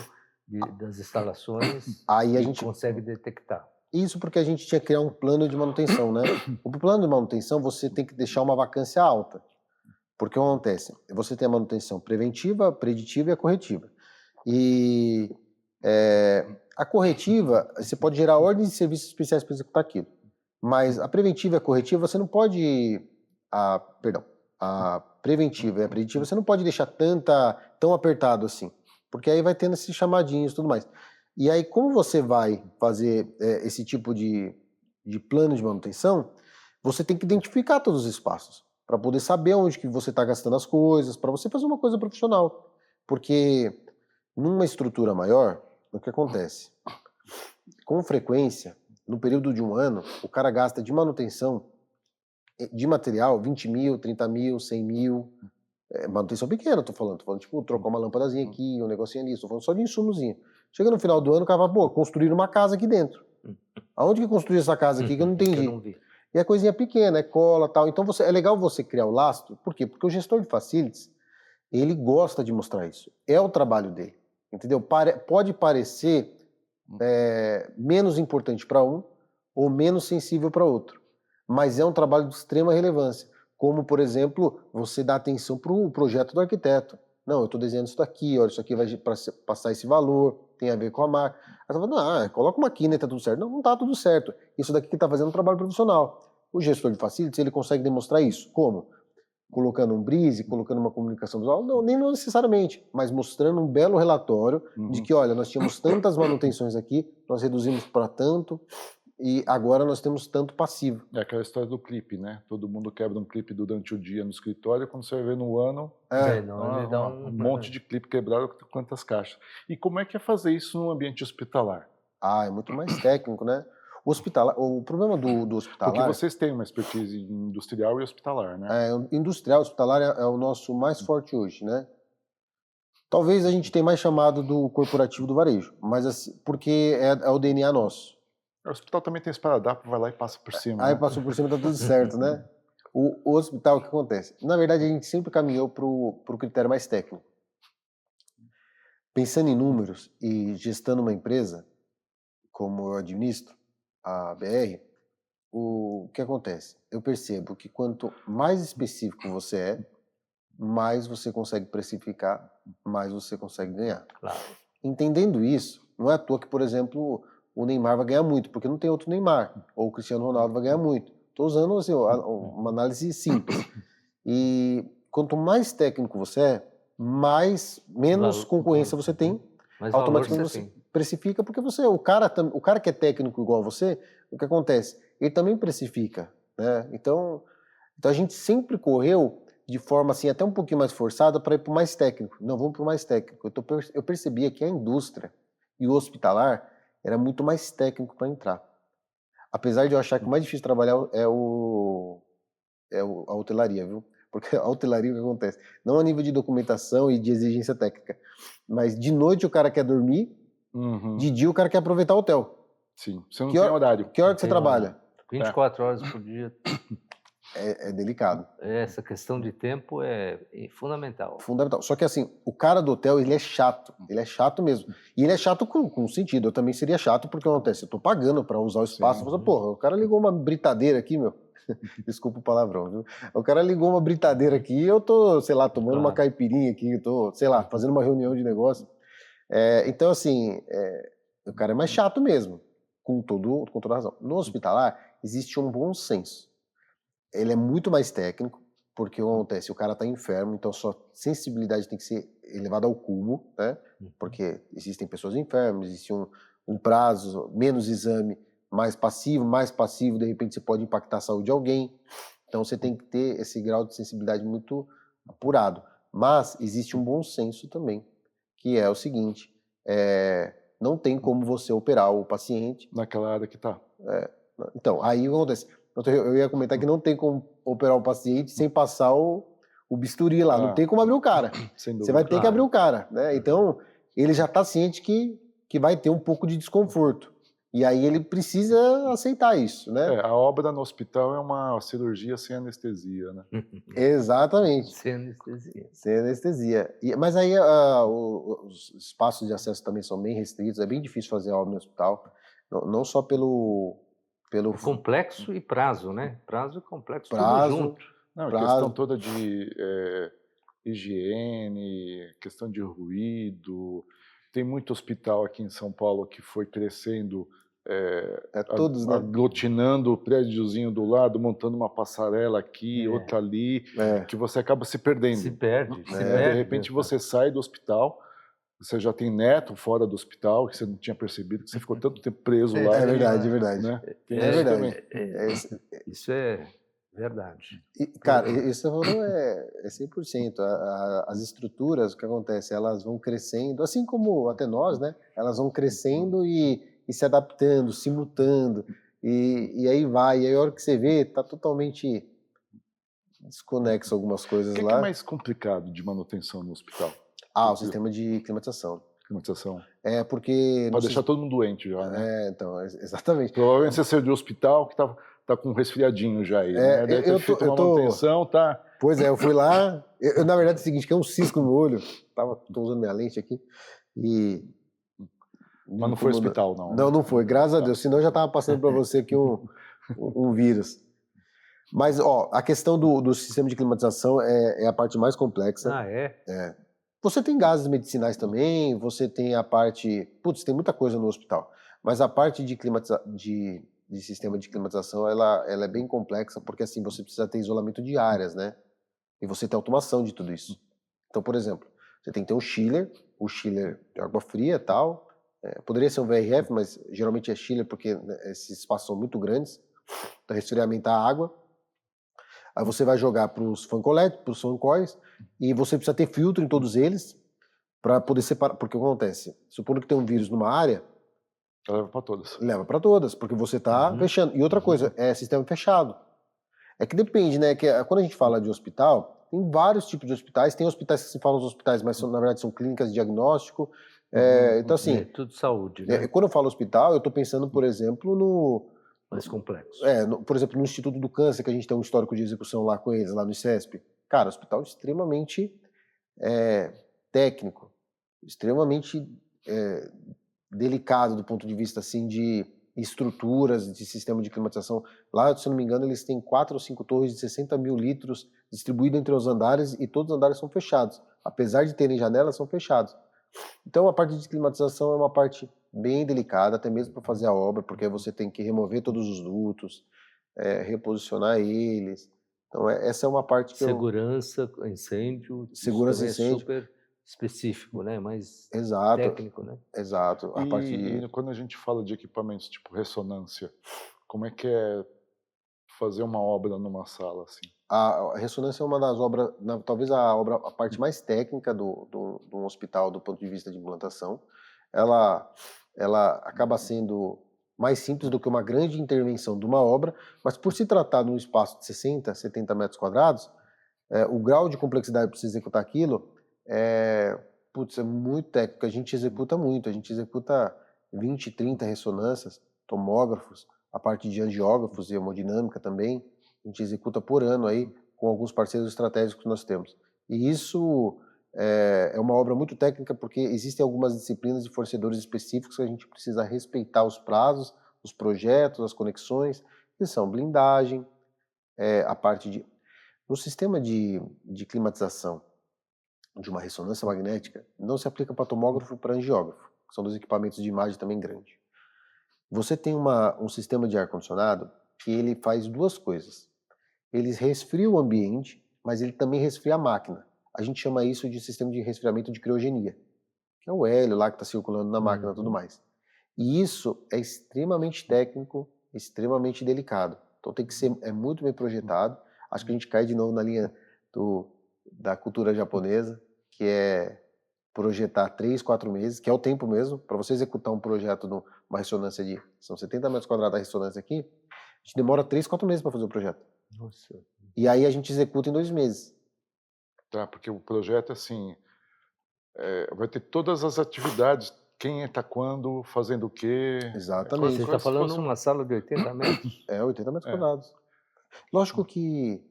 das instalações aí a e gente consegue detectar. Isso porque a gente tinha que criar um plano de manutenção, né? O plano de manutenção você tem que deixar uma vacância alta. Porque o que acontece? Você tem a manutenção preventiva, preditiva e a corretiva. E a corretiva, você pode gerar ordens de serviços especiais para executar aquilo. Mas a preventiva e a corretiva, você não pode... A preventiva e a preditiva, você não pode deixar tão apertado assim. Porque aí vai tendo esses chamadinhos e tudo mais. E aí, como você vai fazer esse tipo de plano de manutenção, você tem que identificar todos os espaços, para poder saber onde que você está gastando as coisas, para você fazer uma coisa profissional. Porque numa estrutura maior, o que acontece? Com frequência, no período de um ano, o cara gasta de manutenção de material 20 mil, 30 mil, 100 mil, manutenção pequena, tô falando tipo, trocar uma lâmpadazinha aqui, um negocinho ali, tô falando só de insumozinho. Chega no final do ano, o cara fala, pô, construíram uma casa aqui dentro. Aonde que construiu essa casa aqui que eu não entendi? Eu não vi. E é coisinha pequena, é cola e tal. Então é legal você criar o lastro. Por quê? Porque o gestor de facilities, ele gosta de mostrar isso. É o trabalho dele. Entendeu? Pode parecer menos importante para um ou menos sensível para outro. Mas é um trabalho de extrema relevância. Como, por exemplo, você dá atenção para o projeto do arquiteto. Não, eu estou desenhando isso daqui, olha, isso aqui vai passar esse valor, tem a ver com a marca. Aí você fala, coloca uma aqui, né, tá tudo certo. Não, não tá tudo certo. Isso daqui que está fazendo um trabalho profissional. O gestor de facilities, ele consegue demonstrar isso. Como? Colocando um brise, colocando uma comunicação visual? Não, nem necessariamente, mas mostrando um belo relatório de que, olha, nós tínhamos tantas manutenções aqui, nós reduzimos para tanto, e agora nós temos tanto passivo. É aquela história do clipe, né? Todo mundo quebra um clipe durante o dia no escritório, quando você vai ver no ano, ele dá um monte de clipe quebrado, quantas caixas. E como é que é fazer isso num ambiente hospitalar? É muito mais técnico, né? O problema do hospitalar... Porque vocês têm uma expertise industrial e hospitalar, né? Industrial, hospitalar é o nosso mais forte hoje, né? Talvez a gente tenha mais chamado do corporativo do varejo, mas assim, porque é o DNA nosso. O hospital também tem esparadrapo, vai lá e passa por cima, Aí né? passou por cima, tá tudo certo, né? O hospital, o que acontece? Na verdade, a gente sempre caminhou para o critério mais técnico. Pensando em números e gestando uma empresa, como eu administro, a BR, o que acontece? Eu percebo que quanto mais específico você é, mais você consegue precificar, mais você consegue ganhar. Claro. Entendendo isso, não é à toa que, por exemplo, o Neymar vai ganhar muito, porque não tem outro Neymar, ou o Cristiano Ronaldo vai ganhar muito. Estou usando assim, uma análise simples. E quanto mais técnico você é, menos concorrência você tem, Mas valor automaticamente você você tem. precifica, porque o cara que é técnico igual a você, o que acontece? Ele também precifica, né? Então a gente sempre correu de forma assim até um pouquinho mais forçada para ir para o mais técnico. Não, vamos para o mais técnico. Eu percebia que a indústria e o hospitalar era muito mais técnico para entrar. Apesar de eu achar que o mais difícil de trabalhar a hotelaria, viu? Porque a hotelaria, o que acontece? Não a nível de documentação e de exigência técnica, mas de noite o cara quer dormir, de dia o cara quer aproveitar o hotel. Sim, você não tem horário. Que hora que você trabalha? 24 horas por dia. É delicado. Essa questão de tempo é fundamental. Fundamental. Só que assim, o cara do hotel, ele é chato mesmo. E ele é chato com sentido. Eu também seria chato porque acontece, eu tô pagando para usar o espaço. Eu falo, porra, o cara ligou uma britadeira aqui, meu. Desculpa o palavrão, viu? O cara ligou uma britadeira aqui, eu tô, sei lá, tomando uma caipirinha aqui, eu tô, sei lá, fazendo uma reunião de negócio. Então, assim, o cara é mais chato mesmo, com toda razão. No hospitalar, existe um bom senso. Ele é muito mais técnico, porque o que acontece? O cara tá enfermo, então sua sensibilidade tem que ser elevada ao cubo, né? Porque existem pessoas enfermas, existe um prazo, menos exame, mais passivo, de repente você pode impactar a saúde de alguém. Então você tem que ter esse grau de sensibilidade muito apurado. Mas existe um bom senso também, que é o seguinte, não tem como você operar o paciente. Naquela área que tá. Então, aí o que acontece? Eu ia comentar que não tem como operar o paciente sem passar o bisturi lá. Não tem como abrir o cara. Você vai ter que abrir o cara, né? Então, ele já está ciente que vai ter um pouco de desconforto. E aí ele precisa aceitar isso, né? A obra no hospital é uma cirurgia sem anestesia, né? Exatamente. Sem anestesia. Sem anestesia. Mas aí os espaços de acesso também são bem restritos. É bem difícil fazer obra no hospital. Não só pelo complexo e prazo, né? Prazo e complexo, prazo, tudo junto. Não, a questão toda de higiene, questão de ruído. Tem muito hospital aqui em São Paulo que foi crescendo, todos, né? aglutinando o prédiozinho do lado, montando uma passarela aqui, outra ali, que você acaba se perdendo. Se perde. De repente você sai do hospital, você já tem neto fora do hospital, que você não tinha percebido, que você ficou tanto tempo preso lá. É verdade, é verdade. Né? É verdade. Isso é verdade. Cara, isso você falou é 100%. As estruturas, o que acontece? Elas vão crescendo, assim como até nós, né? Elas vão crescendo e se adaptando, se mutando. E aí vai. E aí a hora que você vê, tá totalmente desconexo algumas coisas lá. O que é mais complicado de manutenção no hospital? O sistema de climatização. Climatização. Porque... Pode deixar todo mundo doente já, né? Então, exatamente. Provavelmente você saiu do hospital que tá com um resfriadinho já aí, né? Deve ter feito uma manutenção, tá? Pois é, eu fui lá... na verdade é o seguinte, que é um cisco no olho. Tô usando minha lente aqui. Mas não foi hospital, não. Não, não foi. Graças a Deus. Senão eu já tava passando para você aqui um vírus. Mas, a questão do sistema de climatização é a parte mais complexa. Você tem gases medicinais também, você tem a parte... Putz, tem muita coisa no hospital. Mas a parte de sistema de climatização, ela é bem complexa, porque assim, você precisa ter isolamento de áreas, né? E você tem automação de tudo isso. Então, por exemplo, você tem que ter o chiller de água fria e tal. Poderia ser um VRF, mas geralmente é chiller, porque esses espaços são muito grandes para resfriamentar a água. Aí você vai jogar para os fancoletes, para os fancoils, e você precisa ter filtro em todos eles para poder separar. Porque o que acontece? Supondo que tem um vírus numa área... Leva para todas. Leva para todas, porque você está fechando. E outra coisa, é sistema fechado. É que depende, né? Que quando a gente fala de hospital, Tem vários tipos de hospitais. Tem hospitais que se falam os hospitais, mas na verdade são clínicas de diagnóstico. Então, assim, Tudo saúde, né? quando eu falo hospital, eu estou pensando, por exemplo, Mais complexo. por exemplo, no Instituto do Câncer, que a gente tem um histórico de execução lá com eles, lá no ICESP. Cara, hospital extremamente técnico, extremamente delicado do ponto de vista assim de estruturas, de sistema de climatização. Lá, se eu não me engano, eles têm 4 ou 5 torres de 60 mil litros distribuídas entre os andares e todos os andares são fechados. Apesar de terem janelas, são fechados. Então, a parte de climatização é uma parte bem delicada, até mesmo para fazer a obra, porque você tem que remover todos os dutos, reposicionar eles. Então, essa é uma parte que Segurança, incêndio, isso Segurança, também incêndio. é super específico, né? Mais Exato, técnico, né? exato. A parte E quando a gente fala de equipamentos tipo ressonância, como é que é fazer uma obra numa sala assim? A ressonância é uma das obras, talvez a parte mais técnica de um hospital do ponto de vista de implantação. Ela acaba sendo mais simples do que uma grande intervenção de uma obra, mas por se tratar de um espaço de 60, 70 metros quadrados, o grau de complexidade para se executar aquilo é muito técnico. A gente executa muito, a gente executa 20, 30 ressonâncias, tomógrafos, a parte de angiógrafos e hemodinâmica também. A gente executa por ano aí com alguns parceiros estratégicos que nós temos. E isso é uma obra muito técnica porque existem algumas disciplinas de fornecedores específicos que a gente precisa respeitar os prazos, os projetos, as conexões, que são blindagem, a parte de... No sistema de climatização de uma ressonância magnética, não se aplica para tomógrafo e para angiógrafo, que são dois equipamentos de imagem também grandes. Você tem um sistema de ar-condicionado que ele faz duas coisas. Ele resfria o ambiente, mas ele também resfria a máquina. A gente chama isso de sistema de resfriamento de criogenia, que é o hélio lá que está circulando na máquina e tudo mais. E isso é extremamente técnico, extremamente delicado. Então tem que ser muito bem projetado. Acho que a gente cai de novo na linha da cultura japonesa, que é projetar 3, 4 meses, que é o tempo mesmo, para você executar um projeto numa ressonância são 70 metros quadrados a ressonância aqui, a gente demora 3, 4 meses para fazer o projeto. Nossa. E aí a gente executa em 2 meses. Tá, porque o projeto assim vai ter todas as atividades, quem está quando, fazendo o quê. Exatamente. Você está falando de uma sala de 80 metros? 80 metros quadrados. Lógico que,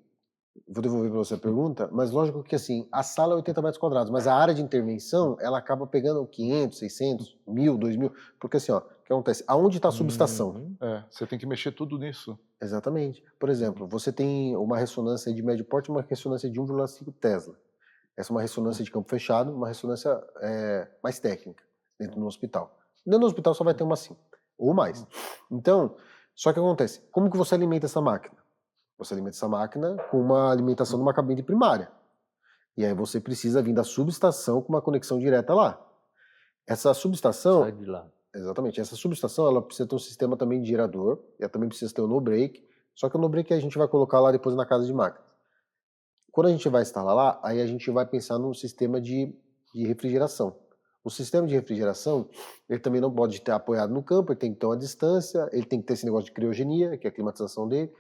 vou devolver para você a pergunta, mas lógico que assim, a sala é 80 metros quadrados, mas a área de intervenção, ela acaba pegando 500, 600, 1000, 2000, porque assim, ó, o que acontece? Aonde está a subestação? Você tem que mexer tudo nisso. Exatamente. Por exemplo, você tem uma ressonância de médio porte e uma ressonância de 1,5 Tesla. Essa é uma ressonância de campo fechado, uma ressonância mais técnica, dentro do hospital. Dentro do hospital só vai ter uma assim, ou mais. Então, só que acontece, como que você alimenta essa máquina? Você alimenta essa máquina com uma alimentação de uma cabine primária. E aí você precisa vir da subestação com uma conexão direta lá. Essa subestação... Sai de lá. Exatamente. Essa subestação, ela precisa ter um sistema também de gerador, e ela também precisa ter o no-break, só que o no-break a gente vai colocar lá depois na casa de máquinas. Quando a gente vai instalar lá, aí a gente vai pensar num sistema de refrigeração. O sistema de refrigeração, ele também não pode estar apoiado no campo, ele tem que ter uma distância, ele tem que ter esse negócio de criogenia, que é a climatização dele.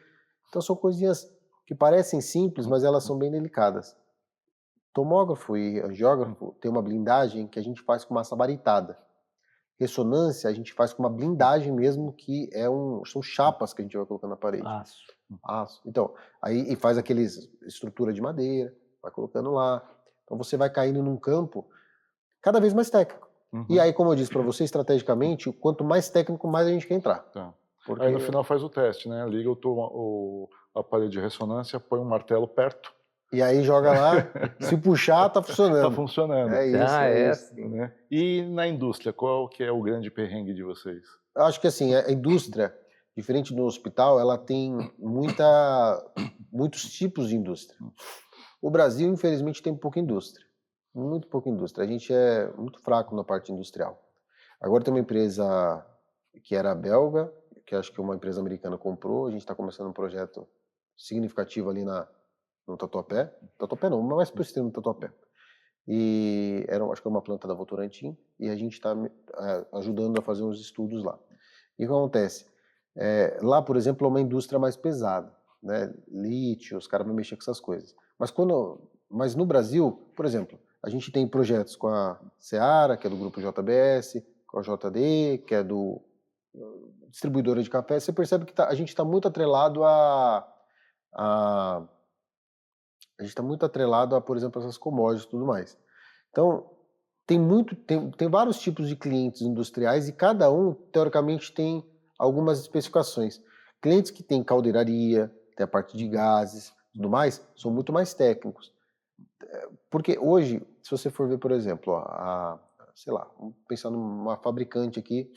Então são coisinhas que parecem simples, mas elas são bem delicadas. Tomógrafo e angiógrafo tem uma blindagem que a gente faz com massa baritada. Ressonância a gente faz com uma blindagem mesmo, que são chapas que a gente vai colocando na parede. Aço. Então, aí e faz aqueles estrutura de madeira, vai colocando lá. Então você vai caindo num campo cada vez mais técnico. E aí, como eu disse para você, estrategicamente, quanto mais técnico, mais a gente quer entrar. Tá. Porque... Aí no final faz o teste, né? Liga o aparelho de ressonância, põe um martelo perto. E aí joga lá, se puxar, tá funcionando. Tá funcionando. É isso, isso. Né? E na indústria, qual que é o grande perrengue de vocês? Eu acho que assim, a indústria, diferente do hospital, ela tem muitos tipos de indústria. O Brasil, infelizmente, tem pouca indústria. Muito pouca indústria. A gente é muito fraco na parte industrial. Agora tem uma empresa que era belga, que acho que uma empresa americana comprou. A gente está começando um projeto significativo ali no Tatuapé. Tatuapé não, mais para o extremo do Tatuapé. E acho que é uma planta da Votorantim. E a gente está ajudando a fazer uns estudos lá. E o que acontece? Lá, por exemplo, é uma indústria mais pesada, né? Lítio, os caras vão mexer com essas coisas. Mas no Brasil, por exemplo, a gente tem projetos com a Seara, que é do grupo JBS, com a JD, que é do distribuidora de café. Você percebe que a gente está muito atrelado a gente está muito atrelado a, por exemplo, essas commodities e tudo mais. Então, tem vários tipos de clientes industriais e cada um, teoricamente, tem algumas especificações. Clientes que têm caldeiraria, tem a parte de gases, tudo mais, são muito mais técnicos. Porque hoje, se você for ver, por exemplo, sei lá, vamos pensar numa fabricante aqui,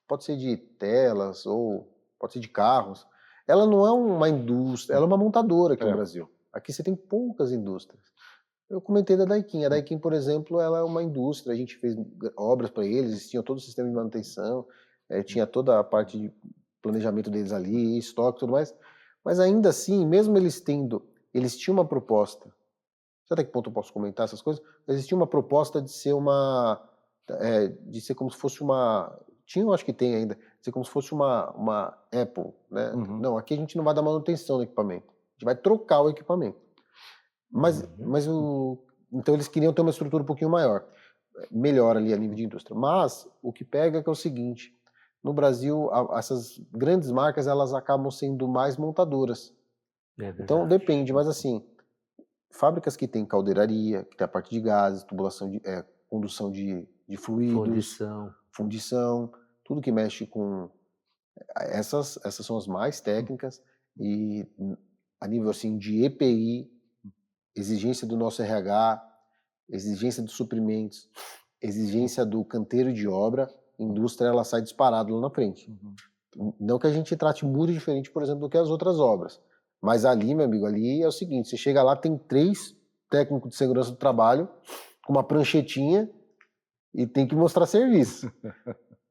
pode ser de telas ou pode ser de carros, ela não é uma indústria, ela é uma montadora aqui no Brasil. Aqui você tem poucas indústrias. Eu comentei da Daikin. A Daikin, por exemplo, ela é uma indústria, a gente fez obras para eles tinham todo o sistema de manutenção, tinha toda a parte de planejamento deles ali, estoque e tudo mais, mas ainda assim, mesmo eles tinham uma proposta, não sei até que ponto eu posso comentar essas coisas, mas eles tinham uma proposta de ser de ser como se fosse eu acho que tem ainda, de ser como se fosse uma Apple, né? Não, aqui a gente não vai dar manutenção no equipamento, a gente vai trocar o equipamento. Então eles queriam ter uma estrutura um pouquinho maior, melhor ali a nível de indústria. Mas o que pega é que é o seguinte, no Brasil, essas grandes marcas, elas acabam sendo mais montadoras. Então depende, mas assim, fábricas que tem caldeiraria, que tem a parte de gases, tubulação condução de fluidos, fundição, tudo que mexe com essas são as mais técnicas e a nível assim de EPI, exigência do nosso RH, exigência dos suprimentos, exigência do canteiro de obra, a indústria ela sai disparada lá na frente. Não que a gente trate muito diferente, por exemplo, do que as outras obras, mas ali, meu amigo, ali é o seguinte, você chega lá, tem 3 técnicos de segurança do trabalho com uma pranchetinha e tem que mostrar serviço.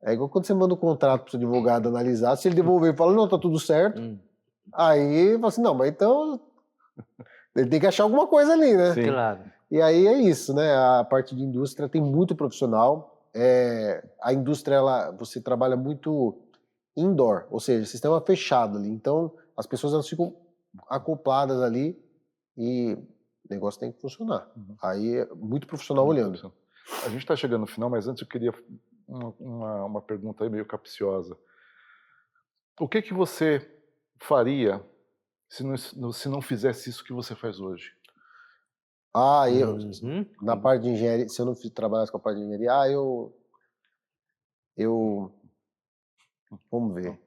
É igual quando você manda um contrato para o advogado analisar, se ele devolver e fala, não, tá tudo certo, aí fala assim, não, mas então ele tem que achar alguma coisa ali, né? Sim. Claro. E aí é isso, né? A parte de indústria tem muito profissional. A indústria, você trabalha muito indoor, ou seja, sistema fechado ali. Então, as pessoas elas ficam acopladas ali e o negócio tem que funcionar. Aí é muito profissional olhando. A gente está chegando no final, mas antes eu queria uma pergunta aí meio capciosa. O que você faria se não fizesse isso que você faz hoje? Na parte de engenharia, se eu não trabalhasse com a parte de engenharia, vamos ver.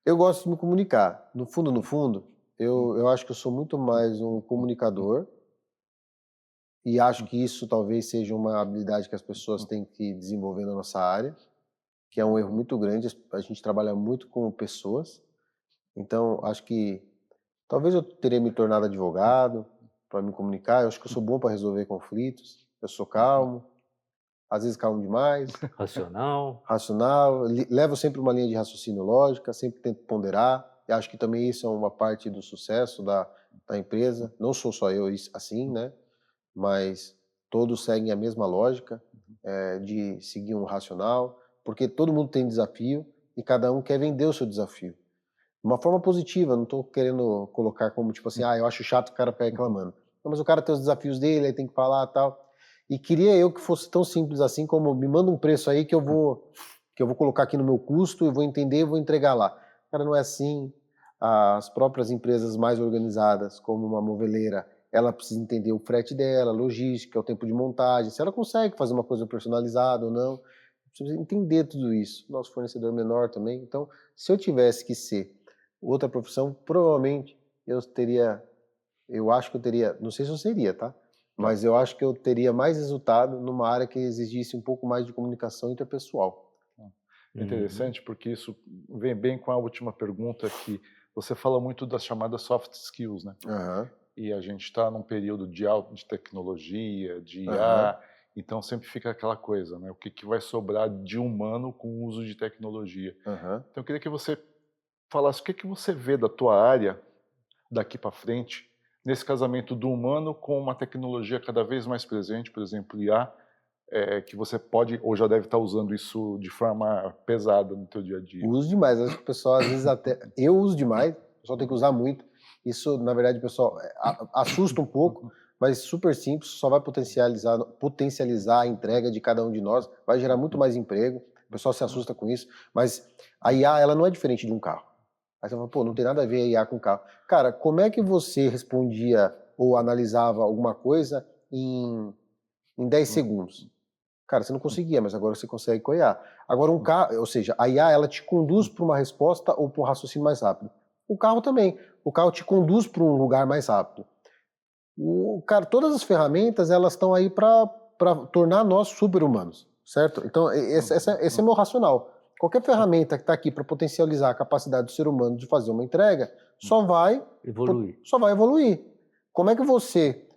Eu gosto de me comunicar. No fundo, eu acho que eu sou muito mais um comunicador e acho que isso talvez seja uma habilidade que as pessoas têm que desenvolver na nossa área, que é um erro muito grande. A gente trabalha muito com pessoas, então acho que talvez eu teria me tornado advogado para me comunicar. Eu acho que eu sou bom para resolver conflitos, eu sou calmo, às vezes calmo demais. Racional, levo sempre uma linha de raciocínio lógica, sempre tento ponderar. Eu acho que também isso é uma parte do sucesso da empresa. Não sou só eu assim, né? Mas todos seguem a mesma lógica de seguir um racional, porque todo mundo tem desafio e cada um quer vender o seu desafio. De uma forma positiva, não estou querendo colocar como tipo assim, eu acho chato o cara ficar reclamando. Não, mas o cara tem os desafios dele, aí tem que falar e tal. E queria eu que fosse tão simples assim como me manda um preço aí que eu vou colocar aqui no meu custo, eu vou entender e vou entregar lá. Cara, não é assim. As próprias empresas mais organizadas, como uma moveleira, ela precisa entender o frete dela, a logística, o tempo de montagem, se ela consegue fazer uma coisa personalizada ou não. Precisa entender tudo isso. Nosso fornecedor menor também. Então, se eu tivesse que ser outra profissão, provavelmente eu acho que eu teria, não sei se eu seria, tá? Mas eu acho que eu teria mais resultado numa área que exigisse um pouco mais de comunicação interpessoal. É interessante porque isso vem bem com a última pergunta, que você fala muito das chamadas soft skills, né? E a gente está num período de tecnologia, de IA, então sempre fica aquela coisa, né? O que vai sobrar de humano com o uso de tecnologia? Então eu queria que você falasse o que você vê da tua área daqui para frente, nesse casamento do humano com uma tecnologia cada vez mais presente, por exemplo, IA, que você pode ou já deve estar usando isso de forma pesada no teu dia a dia. Uso demais, acho que o pessoal às vezes até... Eu uso demais, o pessoal tem que usar muito. Isso, na verdade, pessoal, assusta um pouco, mas super simples, só vai potencializar a entrega de cada um de nós, vai gerar muito mais emprego, o pessoal se assusta com isso, mas a IA, ela não é diferente de um carro. Aí você fala, pô, não tem nada a ver a IA com o carro. Cara, como é que você respondia ou analisava alguma coisa em 10 segundos? Cara, você não conseguia, mas agora você consegue com a IA. Agora um carro, ou seja, a IA, ela te conduz para uma resposta ou para um raciocínio mais rápido. O carro também. O carro te conduz para um lugar mais rápido. Cara, todas as ferramentas, elas estão aí para tornar nós super-humanos, certo? Então, esse é meu racional. Qualquer ferramenta que está aqui para potencializar a capacidade do ser humano de fazer uma entrega, só vai evoluir. Como é que você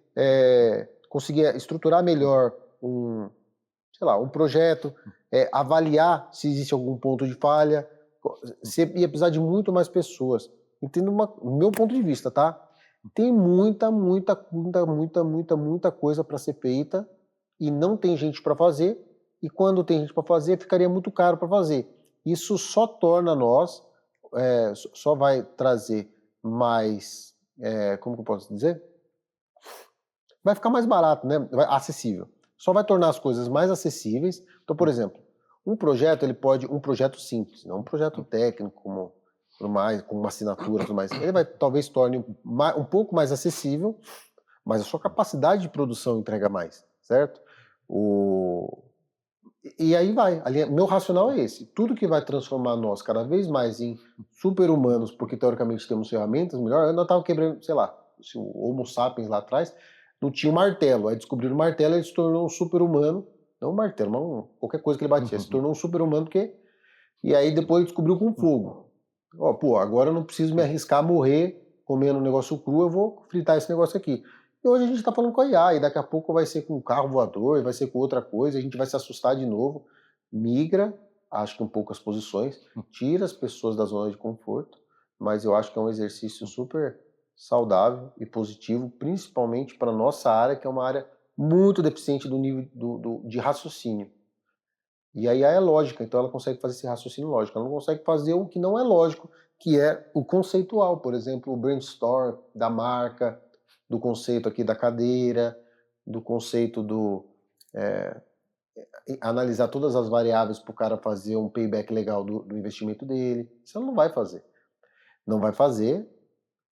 conseguir estruturar melhor um projeto, avaliar se existe algum ponto de falha, você ia precisar de muito mais pessoas. Entendo meu ponto de vista, tá? Tem muita coisa para ser feita e não tem gente para fazer, e quando tem gente para fazer, ficaria muito caro para fazer. Isso só torna nós, só vai trazer mais, como que eu posso dizer? Vai ficar mais barato, né? Acessível. Só vai tornar as coisas mais acessíveis. Então, por exemplo, um projeto, um projeto simples, não um projeto técnico, com uma assinatura e tudo mais. Ele talvez torne um pouco mais acessível, mas a sua capacidade de produção entrega mais, certo? E aí vai. Meu racional é esse. Tudo que vai transformar nós cada vez mais em super-humanos, porque teoricamente temos ferramentas melhor. Eu ainda estava quebrando, sei lá, se o Homo sapiens lá atrás não tinha um martelo. Aí descobriram o martelo e ele se tornou um super-humano. Não um martelo, mas qualquer coisa que ele batia. Se tornou um super-humano E aí depois descobriu com fogo. Agora eu não preciso me arriscar a morrer comendo um negócio cru, eu vou fritar esse negócio aqui. E hoje a gente está falando com a IA, e daqui a pouco vai ser com carro voador, vai ser com outra coisa, a gente vai se assustar de novo. Migra, acho que em poucas posições, tira as pessoas da zona de conforto, mas eu acho que é um exercício super saudável e positivo, principalmente para a nossa área, que é uma área muito deficiente do nível de raciocínio. E a IA é lógica, então ela consegue fazer esse raciocínio lógico. Ela não consegue fazer o que não é lógico, que é o conceitual. Por exemplo, o brainstorm da marca, do conceito aqui da cadeira, do conceito analisar todas as variáveis para o cara fazer um payback legal do investimento dele. Isso ela não vai fazer. Não vai fazer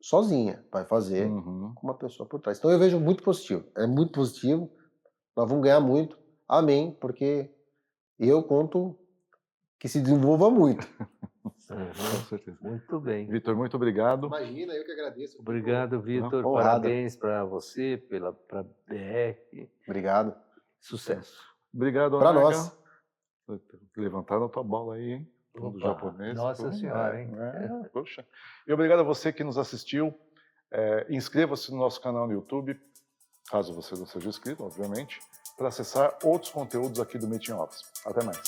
sozinha, vai fazer com uma pessoa por trás. Então eu vejo muito positivo. É muito positivo. Nós vamos ganhar muito. Amém, porque eu conto que se desenvolva muito. Com certeza. Muito bem. Vitor, muito obrigado. Imagina, eu que agradeço. Obrigado, Vitor. Parabéns para você, para BR. Obrigado. Sucesso. Obrigado, para Onaga. nós. Levantaram a tua bola aí, hein? Do japonês. Nossa Senhora, hein? Poxa. E obrigado a você que nos assistiu. Inscreva-se no nosso canal no YouTube, caso você não seja inscrito, obviamente, para acessar outros conteúdos aqui do Meeting Office. Até mais.